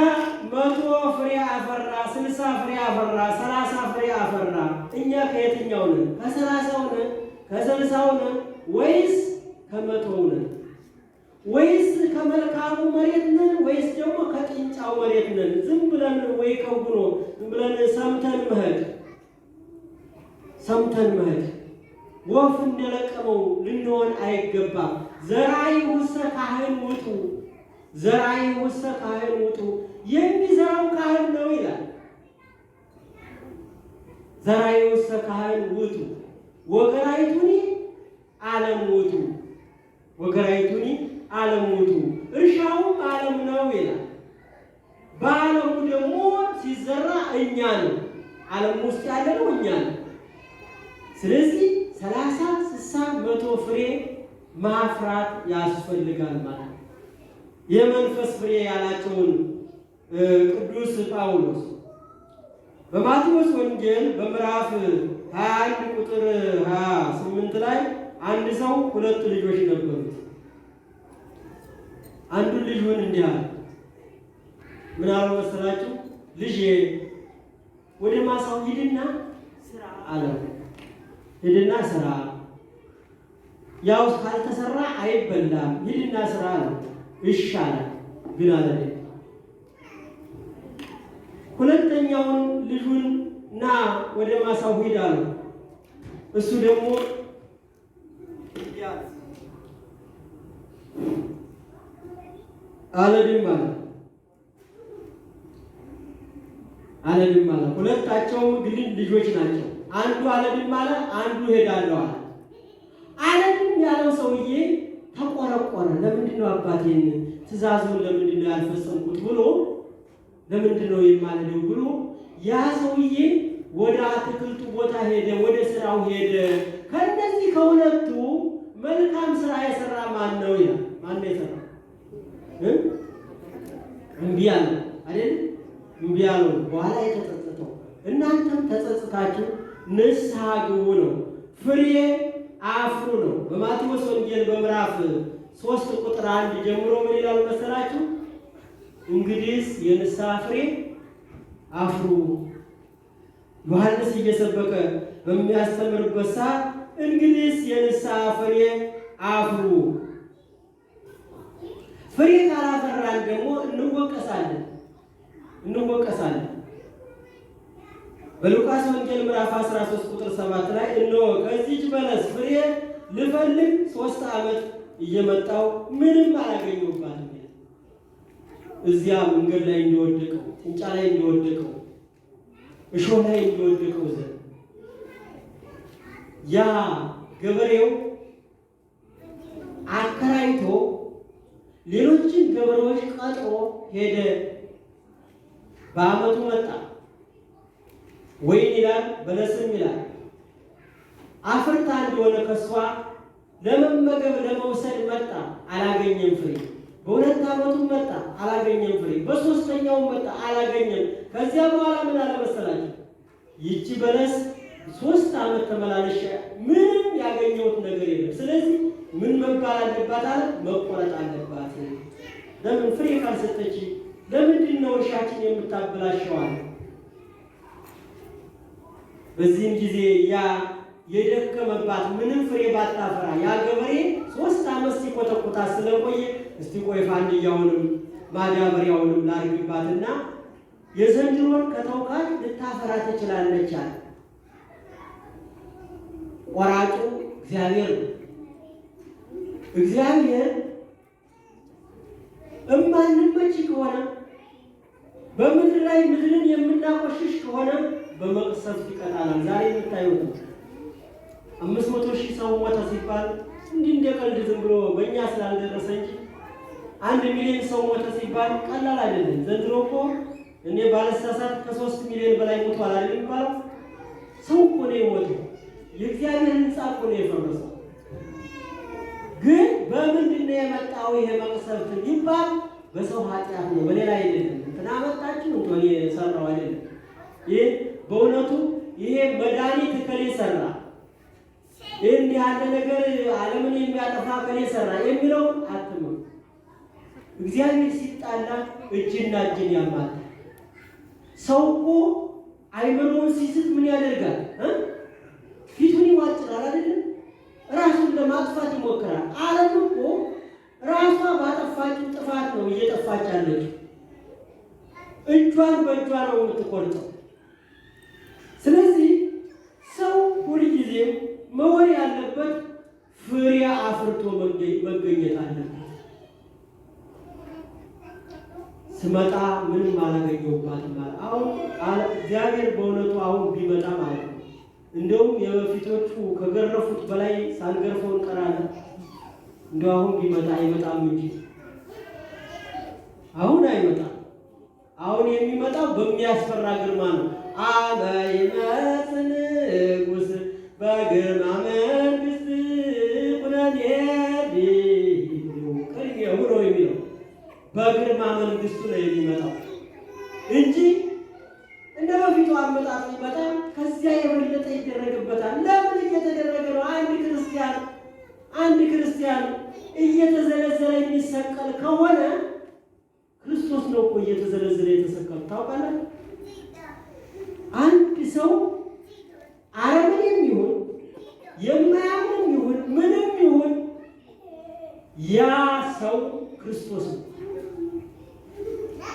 S1: 100 ፍሬ አፈራ፣ 60 ፍሬ አፈራ፣ 30 ፍሬ አፈራ። እኛ ከየትኛው ነን? ከ30ው ነን? ከ60ው ነን? ወይስ ከ100ው ነን? ወይስ ከመልካሙ መሬት ነን? ወይስ ደግሞ ከጥንጫው መሬት ነን? ዝም ብለን ወይ ከውግኖ ዝም ብለን ሰምተን መሄድ ወፍ እንደለቀመው ልንሆን አይገባም። ዘራይ ውስተ ካህን ውጡ፣ ዘራይ ውስተ ካህን ውጡ። የሚዘራው ካህን ነው ይላል። ዘራይ ውስተ ካህን ውጡ ወገራይቱኒ ዓለም ውጡ፣ ወገራይቱኒ ዓለም ውጡ። እርሻውም ዓለም ነው ይላል። በዓለሙ ደግሞ ሲዘራ እኛ ነው። ዓለም ውስጥ ያለ ነው እኛ ነው። ስለዚህ 30፣ 60፣ 100 ፍሬ ማፍራት ያስፈልጋል ማለት ነው። የመንፈስ ፍሬ ያላቸውን ቅዱስ ጳውሎስ በማቴዎስ ወንጌል በምዕራፍ 21 ቁጥር 28 ላይ አንድ ሰው 2 ልጆች ነበሩት። አንዱን ልጁን እንዲህ አለ። ምን አለው መሰላችሁ? ልጄ ወደ ማሳው ሂድና ስራ አለው። ሂድና ስራ፣ ያው ካልተሰራ አይበላም፣ ሂድና ስራ አለው። እሺ አለ። ግን አለ ሁለተኛውን ልጁን ና ወደ ማሳው ሂድ አለው። እሱ ደግሞ አለድም አለ። ሁለታቸውም ግን ልጆች ናቸው። አንዱ አለድም አለ፣ አንዱ ሄዳለሁ አለ። አለድም ያለው ሰውዬ ተቆረቆረ። ለምንድን ነው አባቴን ትእዛዙን ለምንድን ነው ያልፈጸምኩት ብሎ ለምንድን ነው የማልሄደው ብሎ ያ ሰውዬ ወደ አትክልቱ ቦታ ሄደ፣ ወደ ስራው ሄደ። ከነዚህ ከሁለቱ መልካም ስራ የሰራ ማን ነው ይላል? ማን ነው የሰራ? እምቢ አለ አይደል? እምቢ አለ። በኋላ የተጸጸተው እናንተም ተጸጽታችሁ ንስሐ ግቡ ነው፣ ፍሬ አፍሩ ነው። በማቴዎስ ወንጌል በምዕራፍ 3 ቁጥር 1 ጀምሮ ምን ይላል መሰላችሁ? እንግዲህስ የንስሐ ፍሬ አፍሩ። ዮሐንስ እየሰበከ በሚያስተምርበት ሰዓት እንግዲህስ የንስሐ ፍሬ አፍሩ። ፍሬ ካላፈራን ደግሞ እንወቀሳለን። በሉቃስ ወንጌል ምዕራፍ 13 ቁጥር 7 ላይ እነሆ ከዚህች በለስ ፍሬ ልፈልግ 3 ዓመት እየመጣው ምንም አላገኘሁባትም። እዚያ መንገድ ላይ እንደወደቀው፣ ጭንጫ ላይ እንደወደቀው፣ እሾህ ላይ እንደወደቀው ዘንድ ያ ገበሬው አከራይቶ ሌሎችን ገበሬዎች ቀጥሮ ሄደ። በዓመቱ መጣ። ወይን ይላል በለስም ይላል አፍርታ እንደሆነ ከሷ ለመመገብ ለመውሰድ መጣ፣ አላገኘም ፍሬ። በሁለት ዓመቱ መጣ፣ አላገኘም ፍሬ። በሶስተኛው መጣ፣ አላገኘም። ከዚያ በኋላ ምን አለ መሰላችሁ? ይቺ በለስ 3 ዓመት ተመላለሽ ምንም ያገኘሁት ነገር የለም። ስለዚህ ምን መባል አለባት አለ? መቆረጥ አለባት። ለምን ፍሬ ካልሰጠች ለምንድን ነው እርሻችን የምታበላሸው አለ። በዚህም ጊዜ ያ የደከመባት ምንም ፍሬ ባታፈራ ያ ገበሬ 3 ዓመት ሲቆጠቁጣት ስለቆየ እስቲ ቆይ ፋንድያውንም ማዳበሪያውንም ላርግባትና የዘንድሮን ከተውካት ልታፈራ ትችላለች አለ። ቆራጩ እግዚአብሔር ነው። እግዚአብሔር እማንመች ከሆነ በምድር ላይ ምድርን የምናቆሽሽ ከሆነ በመቅሰፍት ይቀጣናል። ዛሬ የምታዩት 500,000 ሰው ሞተ ሲባል እንዲህ እንደ ቀልድ ዝም ብሎ በእኛ ስላልደረሰ እንጂ 1 ሚሊዮን ሰው ሞተ ሲባል ቀላል አይደለም። ዘንድሮ እኮ እኔ ባለሳሳት ከ3 ሚሊዮን በላይ ሞቷል አይደል የሚባለው? ሰው እኮ ነው የሞተው። የእግዚአብሔር ሕንጻ እኮ ነው የፈረሰው። ግን በምንድን ነው የመጣው ይሄ መቅሰፍት ቢባል በሰው ኃጢአት ነው፣ በሌላ አይደለም። እንትና መጣችሁ እንትን የሰራው አይደለም። ይህ በእውነቱ ይሄ መድኃኒት ከሌ ሰራ፣ ይህን ያለ ነገር ዓለምን የሚያጠፋ ከሌ ሰራ የሚለው አትመኑ። እግዚአብሔር ሲጣላ እጅና እጅን ያማታል። ሰው እኮ አይምሮውን ሲስት ምን ያደርጋል? ፊቱን ይዋጭራል አይደለም? ራሱን ለማጥፋት ይሞክራል። ዓለም እኮ ራሷ ባጠፋችው ጥፋት ነው እየጠፋች ያለችው። እጇን በእጇ ነው የምትቆርጠው። ስለዚህ ሰው ሁልጊዜም መሆን ያለበት ፍሬ አፍርቶ መገኘት አለበት። ስመጣ ምንም አላገኘሁባትም ማለት አሁን እግዚአብሔር በእውነቱ አሁን ቢመጣ ማለት ነው እንደውም የበፊቶቹ ከገረፉት በላይ ሳንገርፈው እንቀራለን። እንደው አሁን ቢመጣ አይመጣም እንጂ አሁን አይመጣም። አሁን የሚመጣው በሚያስፈራ ግርማ ነው። አመ ይመጽእ ንጉሥ በግርማ መንግሥት ኩነኔ ቅድሜሁ ነው የሚለው በግርማ መንግስቱ ነው የሚመጣው እንጂ እንደ በፊቱ አመጣጥ ሊመጣ ከዚያ የበለጠ ይደረግበታል። ለምን እየተደረገ ነው? አንድ ክርስቲያን እየተዘለዘለ የሚሰቀል ከሆነ ክርስቶስ ነው እኮ እየተዘለዘለ የተሰቀለ። ታውቃለህ? አንድ ሰው አረመኔም ይሁን የማያምንም ይሁን ምንም ይሁን ያ ሰው ክርስቶስ ነው።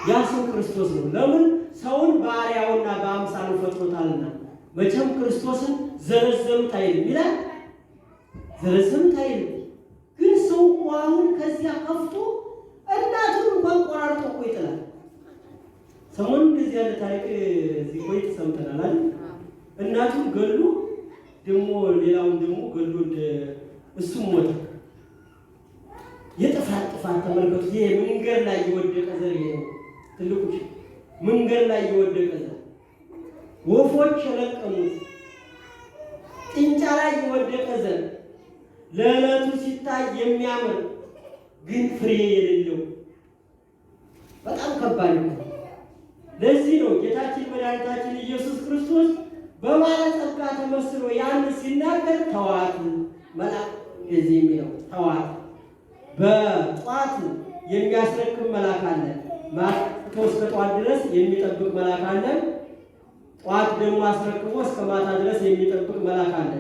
S1: ያ ሰው ክርስቶስ ነው። ለምን? ሰውን በአርአያውና በአምሳሉ ፈጥሮታልና። መቼም ክርስቶስን ዘረዘሩት አይልም ይላል። ዘረዘሩት አይልም። ግን ሰው እኮ አሁን ከዚያ ከፍቶ እናቱን እንኳን ቆራርጦ እኮ ይጥላል። ሰሞኑን እንደዚህ ያለ ታሪክ እዚህ ቆይ ተሰምተናል አይደል? እናቱን ገሉ ደግሞ ሌላውን ደግሞ ገሉ እሱም ሞተ። የጥፋት ተመልከቱ። ይሄ መንገድ ላይ የወደቀ ዘር ነው ትልቁ። መንገድ ላይ የወደቀ ዘር ወፎች የለቀሙት ጥንጫ ላይ የወደቀ ዘር ለዕለቱ ሲታይ የሚያምር ግን ፍሬ የሌለው በጣም ከባድ ነው። ለዚህ ነው ጌታችን መድኃኒታችን ኢየሱስ ክርስቶስ በባለጸጋ ተመስሎ ያን ሲናገር ተዋት መልአክ እዚህ የሚለው ተዋት። በጧት የሚያስረክብ መልአክ አለ። ማታ እስከ ጧት ድረስ የሚጠብቅ መልአክ አለ። ጧት ደግሞ አስረክቦ እስከ ማታ ድረስ የሚጠብቅ መልአክ አለ።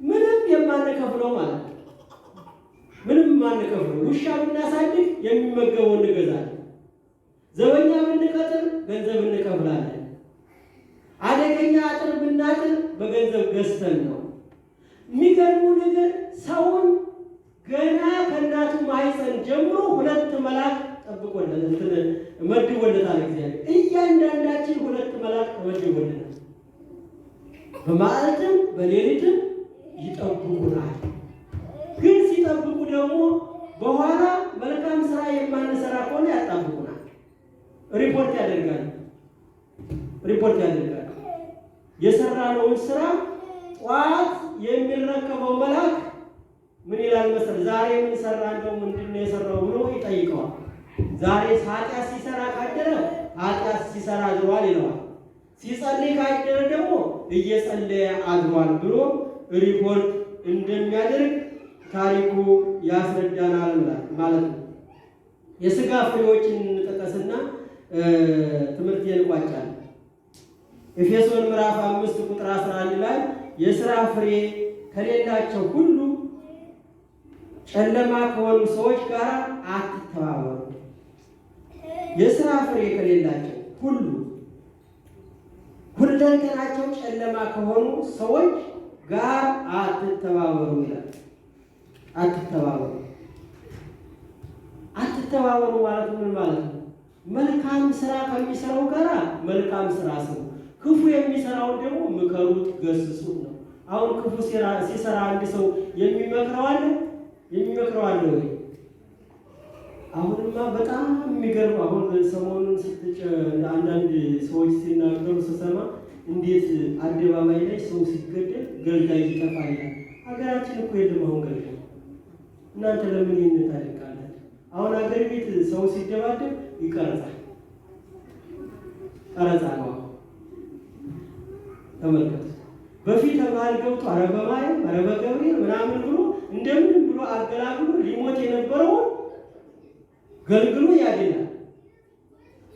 S1: ምንም የማንከፍለው ማለት ነው። ምንም የማንከፍለው ውሻ ብናሳድግ የሚመገበው እንገዛለን። ዘበኛ ብንቀጥር ገንዘብ እንከፍላለን። አደገኛ አጥር ብናጥር በገንዘብ ገዝተን ነው። የሚገርሙ ነገር ሰውን ገና ከእናቱ ማህፀን ጀምሮ ሁለት መልአክ ጠብቆለት መድቦለታል። እግዚአብሔር እያንዳንዳችን ሁለት መልአክ ተመድቦለታል። በመዓልትም በሌሊትም ይጠብቁናል። ግን ሲጠብቁ ደግሞ በኋላ መልካም ስራ የማንሰራ ከሆነ ያጣብቁናል። ሪፖርት ያደርጋሉ። የሰራነውን ስራ ጧት የሚረከበው መልአክ ምን ይላል መሰል? ዛሬ ምን ሰራ እንደው ምንድነው የሰራው ብሎ ይጠይቀዋል። ዛሬ ኃጢአት ሲሰራ ካደረ ኃጢአት ሲሰራ አድሯል ይለዋል። ሲጸልይ ካደረ ደግሞ እየጸለየ አድሯል ብሎ ሪፖርት እንደሚያደርግ ታሪኩ ያስረዳናል ማለት ነው። የሥጋ ፍሬዎችን እንጠቀስና ትምህርቴን እንቋጫለን። ኤፌሶን ምዕራፍ 5 ቁጥር 11 ላይ የሥራ ፍሬ ከሌላቸው ሁሉ ጨለማ ከሆኑ ሰዎች ጋር አትተባበሩ። የሥራ ፍሬ ከሌላቸው ሁለንተናቸው ጨለማ ከሆኑ ሰዎች ጋር አትተባበሩ ይላል። አትተባበሩ ማለት ምን ማለት ነው? መልካም ስራ ከሚሰራው ጋር መልካም ስራ ስሩ፣ ክፉ የሚሰራውን ደግሞ ምከሩት፣ ገስጹት ነው። አሁን ክፉ ሲሰራ አንድ ሰው የሚመክረው አለ ወይ? አሁንማ በጣም የሚገርም አሁን ሰሞኑን አንዳንድ ሰዎች ሲናገሩ ስሰማ እንዴት አደባባይ ላይ ሰው ሲገደል ገልጋይ ይጠፋል። ሀገራችን እኮ የለም አሁን ገልጋይ። እናንተ ለምን ይህን ታደርጋላችሁ? አሁን ሀገር ቤት ሰው ሲደባደብ ይቀርጻል። ቀረጻ ነው። ተመልከቱ። በፊት መሀል ገብቶ ኧረ በማርያም ኧረ በገብርኤል ምናምን ብሎ እንደምንም ብሎ አገላግሎ ሊሞት የነበረውን ገልግሎ ያድናል።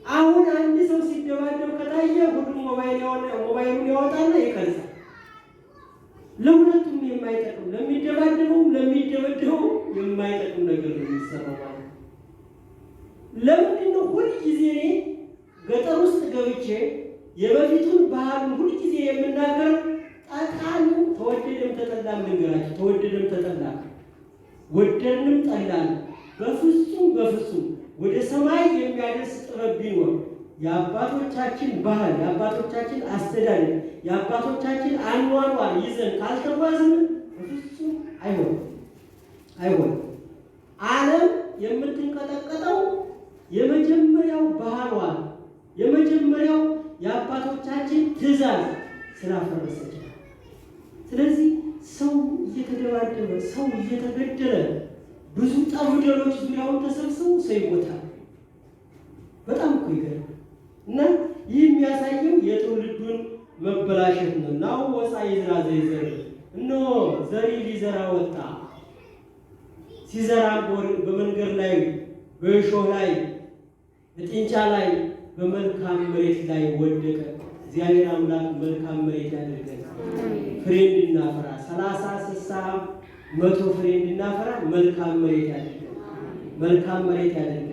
S1: አሁን አንድ ሰው ሲደባደብ ከታየ ሁሉም ሞባይሉን ያወጣና ይቀርጻል። ለሁለቱም የማይጠቅም ለሚደባደበውም ለሚደበደበው የማይጠቅም ነገር ነው የሚሰራው ማለት ነው። ለምንድን ነው ሁልጊዜ ገጠር ውስጥ ገብቼ የበፊቱን ባህሉን ሁልጊዜ የምናገረው? ጠቃሚው ተወደደም ተጠላም ልንገራችሁ። ተወደደም ተጠላም ወደድንም ጠላን በፍጹም ወደ ሰማይ የሚያደርስ ጥበብ ቢኖር የአባቶቻችን ባህል፣ የአባቶቻችን አስተዳደር፣ የአባቶቻችን አኗኗር ይዘን ካልተጓዝን በፍጹም አይሆንም። ዓለም የምትንቀጠቀጠው የመጀመሪያው ባህሏ የመጀመሪያው የአባቶቻችን ትእዛዝ ስላፈረሰች። ስለዚህ ሰው እየተደባደበ ሰው እየተገደለ ብዙ ጠብደሎች ዙሪያውን ተሰብስበው ሰው ይሞታል። በጣም እኮ ይገርም እና ይህ የሚያሳየው የትውልዱን መበላሸት ነው። ናው ወፃ ይዝራ ዘይዘር እነሆ ዘሪ ሊዘራ ወጣ። ሲዘራ በመንገድ ላይ በእሾህ ላይ በጥንጫ ላይ በመልካም መሬት ላይ ወደቀ። እግዚአብሔር አምላክ መልካም መሬት ያደርገን፣ ፍሬ እንድናፈራ 30፣ 60፣ 100 ፍሬ እንድናፈራ መልካም መሬት ያደርገን፣ መልካም መሬት ያደርገን።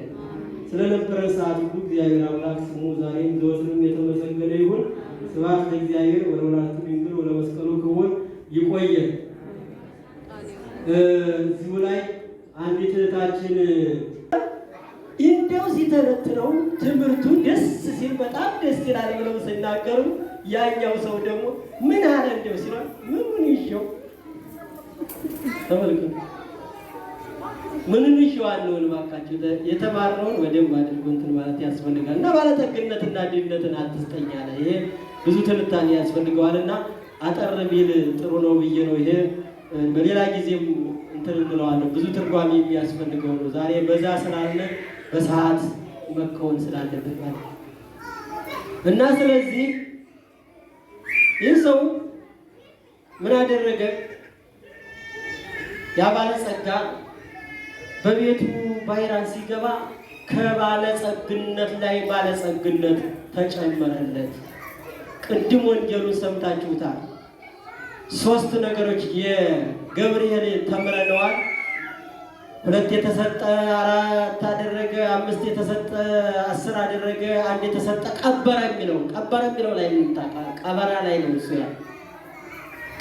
S1: ስለነበረ ሰዓት ሁሉ እግዚአብሔር አምላክ ስሙ ዛሬም ዘወትርም የተመሰገነ ይሁን። ስብሐት ለእግዚአብሔር ወለወላዲቱ ድንግል ወለመስቀሉ ክቡር። ይቆየን። እዚሁ ላይ አንዲት እህታችን እንደው ሲተነትነው ትምህርቱ ደስ ሲል በጣም ደስ ይላል ብለው ሲናገሩ፣ ያኛው ሰው ደግሞ ምን አለ እንደው ሲሏል ምን ይሽው ተመልከቱ። ምንም ይሽዋለውን ባካችሁ የተማርነውን በደንብ አድርጎ እንትን ማለት ያስፈልጋል። እና ባለጠግነትና ድህነትን አትስጠኝ አለ። ይሄ ብዙ ትንታኔ ያስፈልገዋልና አጠር ቢል ጥሩ ነው ብዬ ነው። ይሄ በሌላ ጊዜም እንትን እንለዋለን። ብዙ ትርጓሜ የሚያስፈልገው ነው። ዛሬ በዛ ስላለ በሰዓት መከወን ስላለበት ማለት ነው። እና ስለዚህ ይህ ሰው ምን አደረገ? ያ ባለጸጋ በቤቱ ባይራን ሲገባ ከባለጸግነት ላይ ባለጸግነት ተጨመረለት። ቅድም ወንጌሉን ሰምታችሁታል። 3 ነገሮች የገብርኤል ተምረነዋል። 2 የተሰጠ 4 አደረገ፣ 5 የተሰጠ 10 አደረገ፣ 1 የተሰጠ ቀበረ የሚለው ላይ ቀበራ ላይ ነው እሱ ያ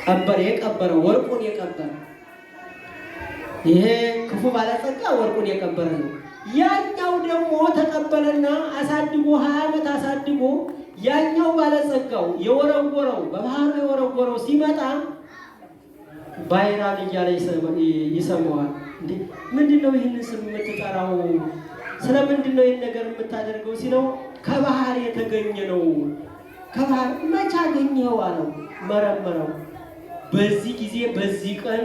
S1: ቀበረ የቀበረ ወርቁን የቀበረ ይሄ ክፉ ባለጸጋ ወርቁን የቀበረ ነው። ያኛው ደግሞ ተቀበለና አሳድጎ 20 ዓመት አሳድጎ ያኛው ባለጸጋው የወረወረው በባህሩ የወረወረው ሲመጣ ባይራን እያለ ይሰማዋል። እንዴ ምንድነው ይህንን ስም የምትጠራው? ስለምንድን ነው ይህን ነገር የምታደርገው ሲለው ከባህር የተገኘ ነው። ከባህር መቼ አገኘኸው አለው። መረመረው። በዚህ ጊዜ በዚህ ቀን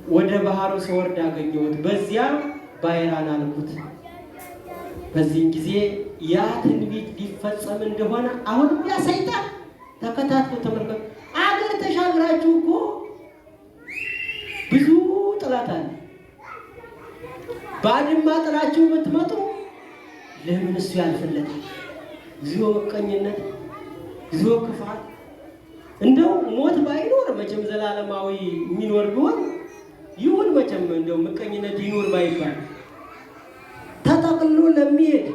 S1: ወደ ባህሩ ሲወርድ አገኘሁት፣ በዚያ ባይራን አልኩት። በዚህ ጊዜ ያ ትንቢት ሊፈጸም እንደሆነ አሁን ያ ሰይጣን ተከታትሎ ተመልከቱ። አገር ተሻግራችሁ እኮ ብዙ ጥላት አለ። ባድማ ጥላችሁ ብትመጡ ለምን እሱ ያልፈለገ እግዚኦ ምቀኝነት፣ እግዚኦ ክፋት። እንደው ሞት ባይኖር መቼም ዘላለማዊ የሚኖር ቢሆን ይሁን መቼም እንደው ምቀኝነት ይኖር ባይባል ተጠቅልሎ ለሚሄድ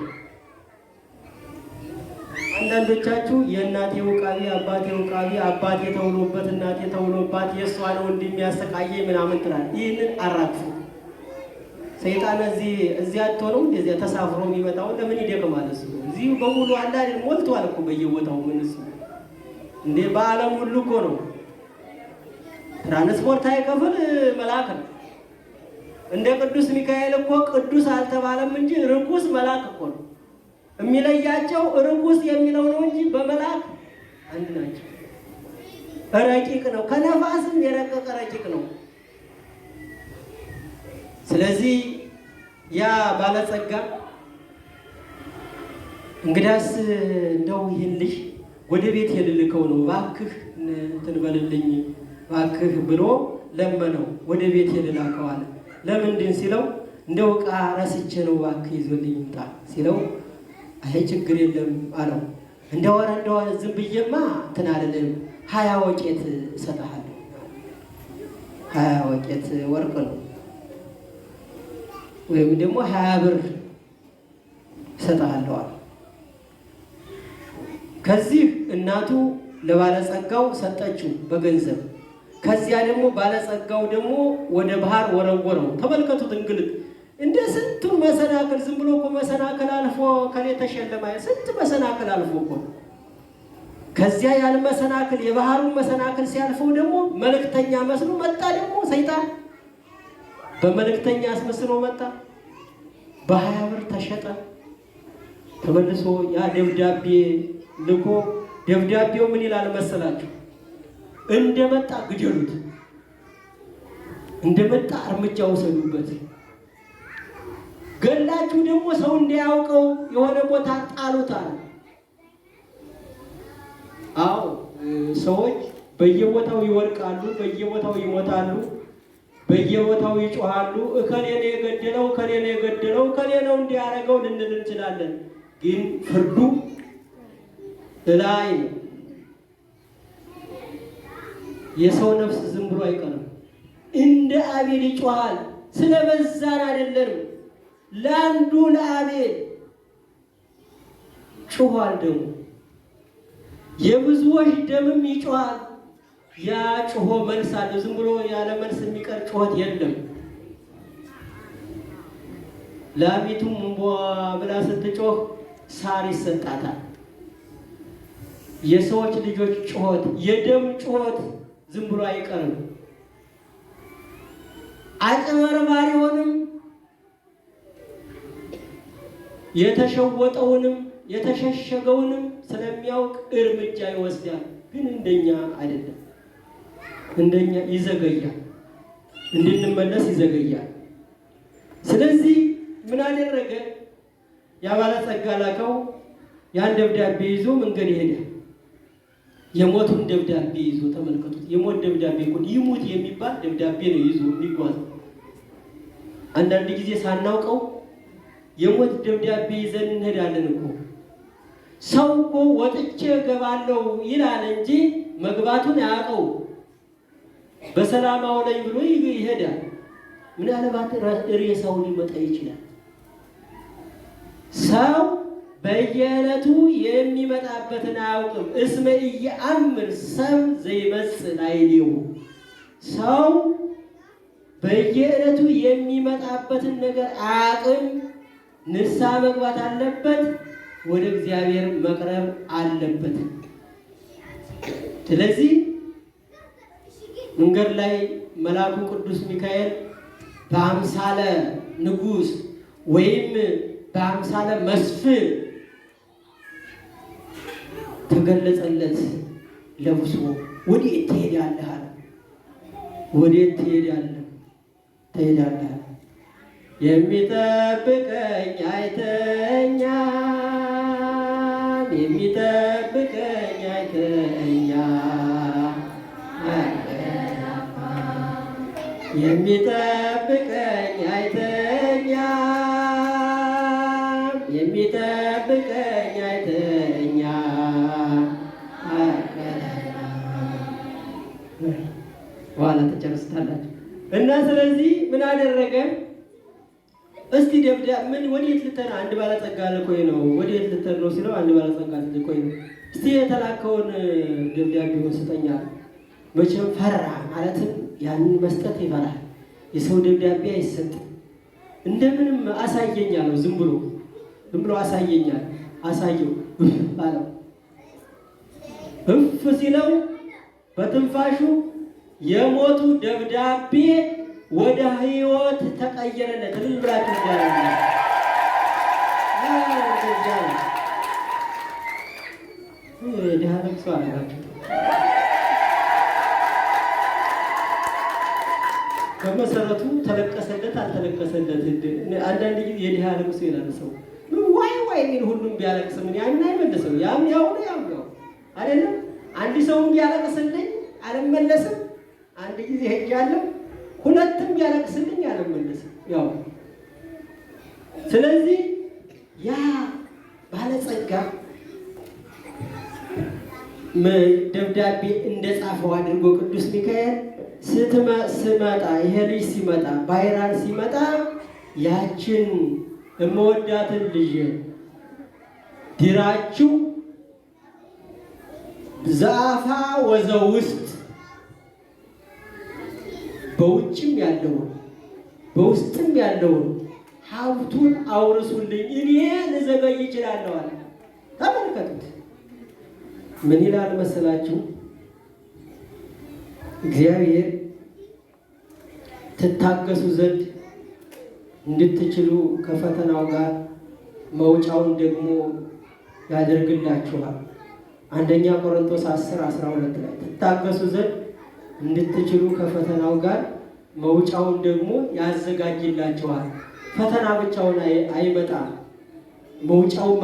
S1: አንዳንዶቻችሁ የእናቴ ውቃቢ አባቴ ውቃቢ አባቴ ተውሎበት እናቴ ተውሎባት የእሷ ነው እንደሚያሰቃየ ምናምን ትላል። ይህንን አራግፉ። ሰይጣን እዚህ አትሆነው እንደዚያ ተሳፍሮ የሚመጣው ለምን ይደክማል? እሱ እዚህ በሙሉ አንድ አይደል ሞልቷል እኮ በየቦታው። ምን እሱ እንዴ በዓለም ሁሉ እኮ ነው። ትራንስፖርት አይከፍል መልአክ ነው። እንደ ቅዱስ ሚካኤል እኮ ቅዱስ አልተባለም እንጂ ርኩስ መልአክ እኮ ነው። የሚለያቸው ርኩስ የሚለው ነው እንጂ በመልአክ አንድ ናቸው። ረቂቅ ነው፣ ከነፋስም የረቀቀ ረቂቅ ነው። ስለዚህ ያ ባለጸጋ እንግዳስ እንደው ይህን ልጅ ወደ ቤት የልልከው ነው እባክህ እንትን በልልኝ እባክህ ብሎ ለመነው። ወደ ቤት የልላከው አለ። ለምንድን ሲለው እንደው ዕቃ ረስቼ ነው እባክህ ይዞልኝ ይምጣ ሲለው አይ ችግር የለም አለው። እንደወረ ዝም ብዬማ እንትን አልልም 20 ወቄት እሰጥሃለሁ። 20 ወቄት ወርቅ ነው ወይም ደግሞ 20 ብር እሰጥሃለሁ አለ። ከዚህ እናቱ ለባለጸጋው ሰጠችው በገንዘብ። ከዚያ ደግሞ ባለጸጋው ደግሞ ወደ ባህር ወረወረው። ተመልከቱት እንግልት እንደ ስንቱን መሰናክል። ዝም ብሎ እኮ መሰናክል አልፎ ከኔ ተሸለማ ስንት መሰናክል አልፎ እኮ ከዚያ ያን መሰናክል የባህሩን መሰናክል ሲያልፈው ደግሞ መልእክተኛ መስሎ መጣ። ደግሞ ሰይጣን በመልእክተኛ አስመስሎ መጣ። በ20 ብር ተሸጠ። ተመልሶ ያ ደብዳቤ ልኮ ደብዳቤው ምን ይላል መሰላችሁ? እንደመጣ ግደሉት፣ እንደመጣ እርምጃ ወሰዱበት፣ ገላችሁ ደግሞ ሰው እንዲያውቀው የሆነ ቦታ ጣሉታል። አዎ ሰዎች በየቦታው ይወድቃሉ፣ በየቦታው ይሞታሉ፣ በየቦታው ይጮሃሉ። እከሌ ነው የገደለው፣ እከሌ ነው የገደለው፣ እከሌ ነው እንዲያደርገው ልንል እንችላለን። ግን ፍርዱ ላይ ነው። የሰው ነፍስ ዝም ብሎ አይቀርም። እንደ አቤል ይጮሃል። ስለበዛን አይደለም። ለአንዱ ለአቤል ጮኋል። ደግሞ የብዙዎች ደምም ይጮሃል። ያ ጮሆ መልስ አለ። ዝም ብሎ ያለ መልስ የሚቀር ጮኸት የለም። ላሚቱም እንቧ ብላ ስትጮህ ሳር ይሰጣታል። የሰዎች ልጆች ጮኸት፣ የደም ጮኸት ዝም ብሎ አይቀርም። አጭበርባሪውንም የተሸወጠውንም የተሸሸገውንም ስለሚያውቅ እርምጃ ይወስዳል። ግን እንደኛ አይደለም። እንደኛ ይዘገያል፣ እንድንመለስ ይዘገያል። ስለዚህ ምን አደረገ? ያ ባለጸጋ ላከው። ያን ደብዳቤ ይዞ መንገድ ሄደ። የሞቱን ደብዳቤ ይዞ ተመልከቱት። የሞት ደብዳቤ እኮ ይሙት የሚባል ደብዳቤ ነው ይዞ የሚጓዝ። አንዳንድ ጊዜ ሳናውቀው የሞት ደብዳቤ ይዘን እንሄዳለን እኮ። ሰው እኮ ወጥቼ እገባለሁ ይላል እንጂ መግባቱን አያውቀው። በሰላም አውለኝ ብሎ ይሄዳል። ምናልባት ሬሳው ሊመጣ ይችላል። ሰው በየዕለቱ የሚመጣበትን አያውቅም። እስመ ኢየአምር ሰብ ዘይመጽእ ላዕሌሁ። ሰው በየዕለቱ የሚመጣበትን ነገር አያውቅም። ንስሐ መግባት አለበት። ወደ እግዚአብሔር መቅረብ አለበት። ስለዚህ መንገድ ላይ መልአኩ ቅዱስ ሚካኤል በአምሳለ ንጉሥ ወይም በአምሳለ መስፍን ተገለጸለት። ለብሶ ወዴት ትሄዳለህ አለ። ወዴት ትሄዳለህ? ትሄዳለህ የሚጠብቀኝ አይተኛም፣ የሚጠብቀኝ አይተኛም፣ የሚጠብቀኝ አይተኛም፣ የሚጠብቀኝ አይተኛም። በኋላ ተጨርስታላችሁ። እና ስለዚህ ምን አደረገ? እስቲ ምን ወዴት ልተና? አንድ ባለጸጋ ልኮኝ ነው። ወዴት ልተና ነው ሲለው አንድ ባለጸጋ ልኮኝ ነው። እስቲ የተላከውን ደብዳቤውን ስጠኝ አለ። መቼም ፈራ። ማለትም ያንን መስጠት ይፈራል። የሰው ደብዳቤ አይሰጥም። እንደምንም አሳየኛለሁ። ዝም ብሎ አሳየኛል። አሳየው አለው። እፍ ሲለው በትንፋሹ የሞቱ ደብዳቤ ወደ ሕይወት ተቀየረለት። ምን ብላችሁ ይባላል? ድሃ ለቅሶ አላችሁ። በመሰረቱ ተለቀሰለት አልተለቀሰለት። አንዳንድ ጊዜ የድሃ ለቅሶ ይላል ሰው። ዋይ የሚል ሁሉም ቢያለቅስ ምን ያን አይመለስም። ያም ያው አይደለም። አንድ ሰውም ቢያለቅስልኝ አልመለስም። አንድ ጊዜ ሄጃለሁ። ሁለትም ቢያለቅስልኝ አልመለስም። ያው ስለዚህ ያ ባለጸጋ ደብዳቤ እንደጻፈው አድርጎ ቅዱስ ሚካኤል ስመጣ ይሄ ልጅ ሲመጣ ባይራን ሲመጣ ያችን እመወዳትን ልጅ ድራችሁ ዛፋ ወዘውስጥ በውጭም ያለውን በውስጥም ያለውን ሀብቱን አውርሱልኝ፣ እኔ ልዘገይ እችላለሁ አለ። ተመልከቱት። ምን ይላል መሰላችሁ? እግዚአብሔር ትታገሱ ዘንድ እንድትችሉ ከፈተናው ጋር መውጫውን ደግሞ ያደርግላችኋል። አንደኛ ቆሮንቶስ 10:12 ላይ ትታገሱ ዘንድ እንድትችሉ ከፈተናው ጋር መውጫውን ደግሞ ያዘጋጅላችኋል። ፈተና ብቻውን አይመጣም፣ መውጫም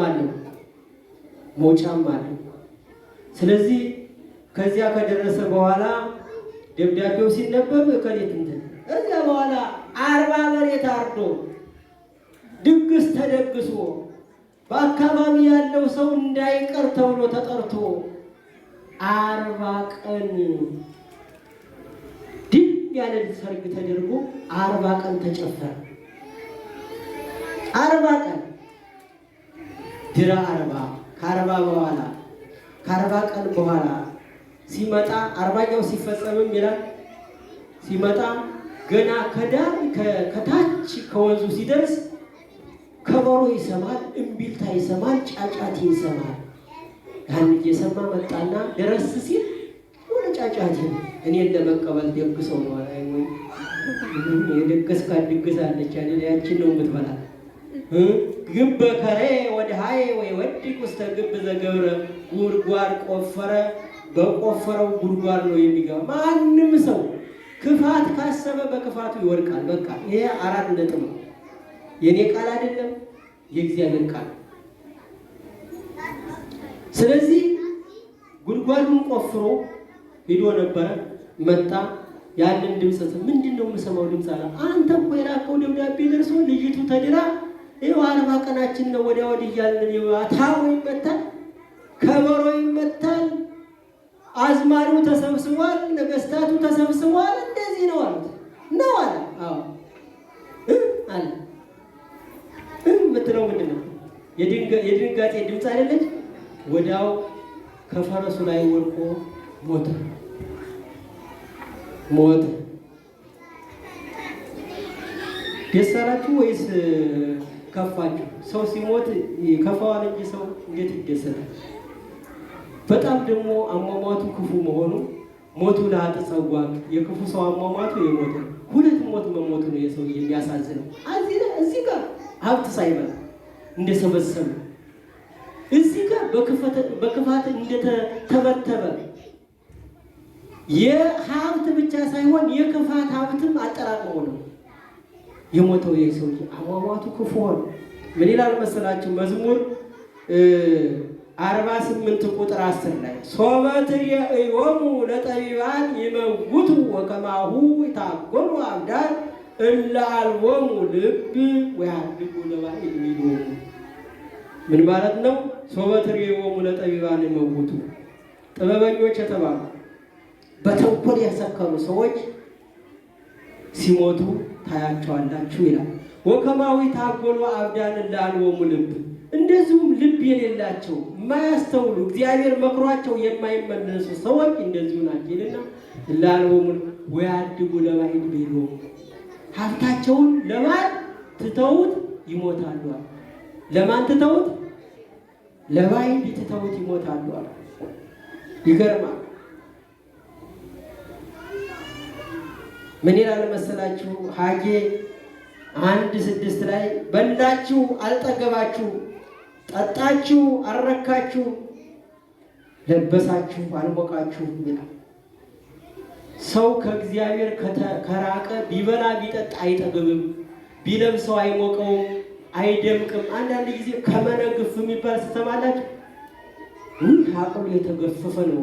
S1: አለው። ስለዚህ ከዚያ ከደረሰ በኋላ ደብዳቤው ሲነበብ ከሌት እንትን እዚያ በኋላ 40 በሬ ታርዶ ድግስ ተደግሶ በአካባቢ ያለው ሰው እንዳይቀር ተብሎ ተጠርቶ 40 ቀን ድል ያለ ሰርግ ተደርጎ 40 ቀን ተጨፈረ። 40 ቀን ድራ 40 ከ40 ቀን በኋላ ሲመጣ 40ኛው ሲፈጸምም ይላል ሲመጣ ገና ከዳር ከታች ከወንዙ ሲደርስ ከበሮ ይሰማል፣ እምቢልታ ይሰማል፣ ጫጫቴ ይሰማል። ያን እየሰማ መጣና ደረስ ሲል ወደ ጫጫቴ እኔን ለመቀበል ደግሰው ነው አይ ወይ የደገስካት ድግስ አለች አይደል? ያቺን ነው የምትበላ ግብ ከሬ ወደ ሃይ ወይ ወዲቅ ውስተ ግብ ዘገብረ ጉድጓድ ቆፈረ። በቆፈረው ጉድጓድ ነው የሚገባ። ማንም ሰው ክፋት ካሰበ በክፋቱ ይወድቃል። በቃ ይሄ 4 ነጥብ ነው። የኔ ቃል አይደለም፣ የእግዚአብሔር ቃል። ስለዚህ ጉድጓዱን ቆፍሮ ሄዶ ነበረ። መጣ። ያንን ድምጽ ምንድነው የምሰማው ድምጽ አለ። አንተ እኮ የላከው ደብዳቤ ደርሶ ልጅቱ ተድራ ይኸው 40 ቀናችን ነው። ወዲያ ወዲህ እያልን ታው ይመታል፣ ከበሮ ይመታል፣ አዝማሪው ተሰብስቧል፣ ነገስታቱ ተሰብስቧል። እንደዚህ ነው አሉት። ነው አለ። አዎ አለ። ምትለው ምንድነው? የድንጋጤ ድምጽ አይደለች? ወዲያው ከፈረሱ ላይ ወድቆ ሞተ። ደስ አላችሁ ወይስ ከፋችሁ? ሰው ሲሞት ከፋዋል እንጂ ሰው እንዴት ይደሰታል? በጣም ደግሞ አሟሟቱ ክፉ መሆኑ ሞቱ ለኃጥእ ጸዋዕ፣ የክፉ ሰው አሟሟቱ የሞት ነው። 2 ሞት መሞቱ ነው የሰው የሚያሳዝነው። እዚህ ጋር ሀብት ሳይበላ እንደሰበሰበ፣ እዚህ ጋር በክፋት እንደተበተበ የሀብት ብቻ ሳይሆን የክፋት ሀብትም አጠራቅሞ ነው የሞተው የሰው አሟሟቱ ክፉ ሆነ። ምን ይላል መሰላችሁ? መዝሙር 48 ቁጥር 10 ላይ ሶበ ትሬእዮሙ ለጠቢባን ይመውቱ ወከማሁ ይታጎሉ አብዳን እለ አልቦሙ ልብ ወያድጉ ለባዕድ ሚዶሙ። ምን ማለት ነው? ሶበ ትሬእዮሙ ለጠቢባን ይመውቱ፣ ጥበበኞች የተባሉ በተንኮል ያሰከሩ ሰዎች ሲሞቱ ታያቸዋላችሁ ይላል። ወከማሁ ይታጎሉ አብዳን እለ አልቦሙ ልብ፣ እንደዚሁም ልብ የሌላቸው የማያስተውሉ እግዚአብሔር መክሯቸው የማይመለሱ ሰዎች እንደዚሁ ናቸው ይልና እለ አልቦሙ ወያድጉ ለባዕድ ሚዶሙ፣ ሀብታቸውን ለማን ትተውት ይሞታሉ? ለማን ትተውት? ለባዕድ ትተውት ይሞታሉ። ይገርማል። ምን ይላል መሰላችሁ? ሐጌ 1:6 ላይ በላችሁ አልጠገባችሁ፣ ጠጣችሁ አልረካችሁ፣ ለበሳችሁ አልሞቃችሁ ይላል። ሰው ከእግዚአብሔር ከራቀ ቢበላ ቢጠጣ አይጠግብም፣ ቢለብሰው አይሞቀውም፣ አይደምቅም። አንዳንድ ጊዜ ከመነግፍ የሚባል ስትሰማላችሁ። አቅሉ የተገፈፈ ነው፣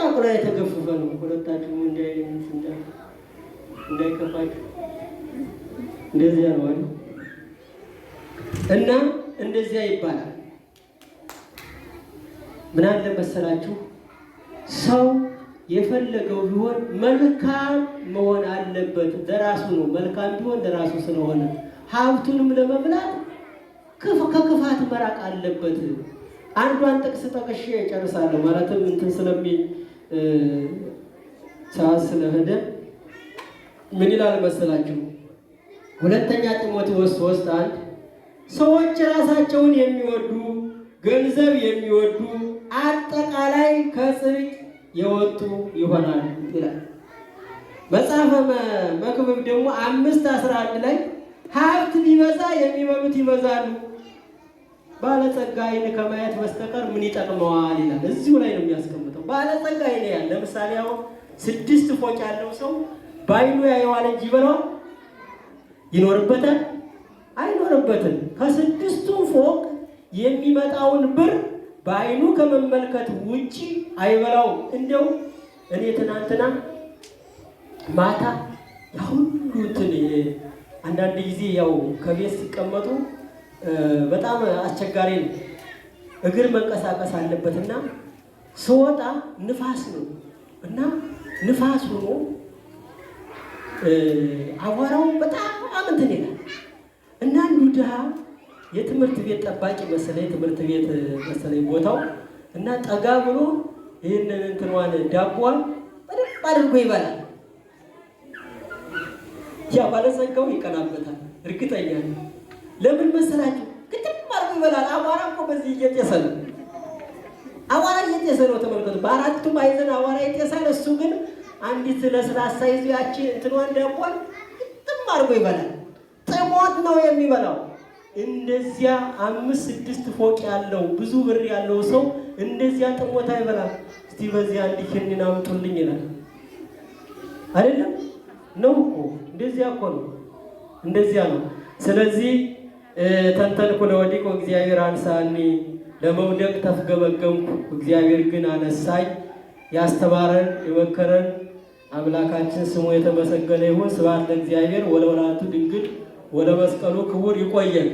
S1: አቅሉ የተገፈፈ ነው። ሁለታችሁ እንዳይከፋችሁ እንደዚያ ነው አይደል? እና እንደዚያ ይባላል። ምን አለ መሰላችሁ? ሰው የፈለገው ቢሆን መልካም መሆን አለበት። ለራሱ ነው መልካም ቢሆን ለራሱ ስለሆነ ሀብቱንም ለመብላት ከክፋት መራቅ አለበት። አንዷን ጥቅስ ጠቅሼ እጨርሳለሁ። ማለትም እንትን ስለሚል ሰዓት ስለሄደ ምን ይላል መሰላችሁ? 2 ጢሞቴዎስ 3:1 ሰዎች ራሳቸውን የሚወዱ ገንዘብ የሚወዱ አጠቃላይ ከጽድቅ የወጡ ይሆናሉ ይላል። መጽሐፈ መክብብ ደግሞ 5:11 ላይ ሀብት ቢበዛ የሚበሉት ይበዛሉ፣ ባለጸጋ ዓይን ከማየት በስተቀር ምን ይጠቅመዋል ይላል። እዚሁ ላይ ነው የሚያስቀምጠው። ባለጸጋ ዓይን ያለ ለምሳሌ አሁን 6 ፎቅ ያለው ሰው በዓይኑ ያየዋል እንጂ ይበላዋል? ይኖርበታል? አይኖርበትም። ከስድስቱም ፎቅ የሚመጣውን ብር በዓይኑ ከመመልከት ውጪ አይበላውም። እንደው እኔ ትናንትና ማታ ያሁሉ እንትን አንዳንድ ጊዜ ያው ከቤት ሲቀመጡ በጣም አስቸጋሪ ነው። እግር መንቀሳቀስ አለበትና ስወጣ ንፋስ ነው እና ንፋስ ሆኖ አቧራው በጣም እንትን ይላል እና አንዱ ድሃ የትምህርት ቤት ጠባቂ መሰለኝ፣ ትምህርት ቤት መሰለኝ ቦታው እና ጠጋ ብሎ ይህንን እንትኗን ዳቧን በደንብ አድርጎ ይበላል። ያ ባለጸጋው ይቀናበታል፣ እርግጠኛ ነው። ለምን መሰላችሁ? ግጥም አድርጎ ይበላል። አቧራ እኮ በዚህ እየጤሰ ነው፣ አቧራ እየጤሰ ነው። ተመልከቱ፣ በአራቱ ማዕዘን አቧራ ይጤሳል። እሱ ግን አንዲት ለስላሳ ይዞ ያቺ እንትኗን ዳቧን ግጥም አድርጎ ይበላል። ጥሞት ነው የሚበላው። እንደዚያ 5-6 ፎቅ ያለው ብዙ ብር ያለው ሰው እንደዚያ ጥሞት አይበላም። እስቲ በዚያ እንዲክንን አምጡልኝ ይላል አይደለም? ነው እኮ እንደዚያ እኮ ነው፣ እንደዚያ ነው። ስለዚህ ተንተንኩ ለወዲቅ እግዚአብሔር አንሳኒ፣ ለመውደቅ ተፍገመገምኩ እግዚአብሔር ግን አነሳኝ። ያስተማረን የመከረን አምላካችን ስሙ የተመሰገነ ይሁን። ስብሐት ለእግዚአብሔር ወለወላዲቱ ድንግል ወለመስቀሉ ክቡር። ይቆየን።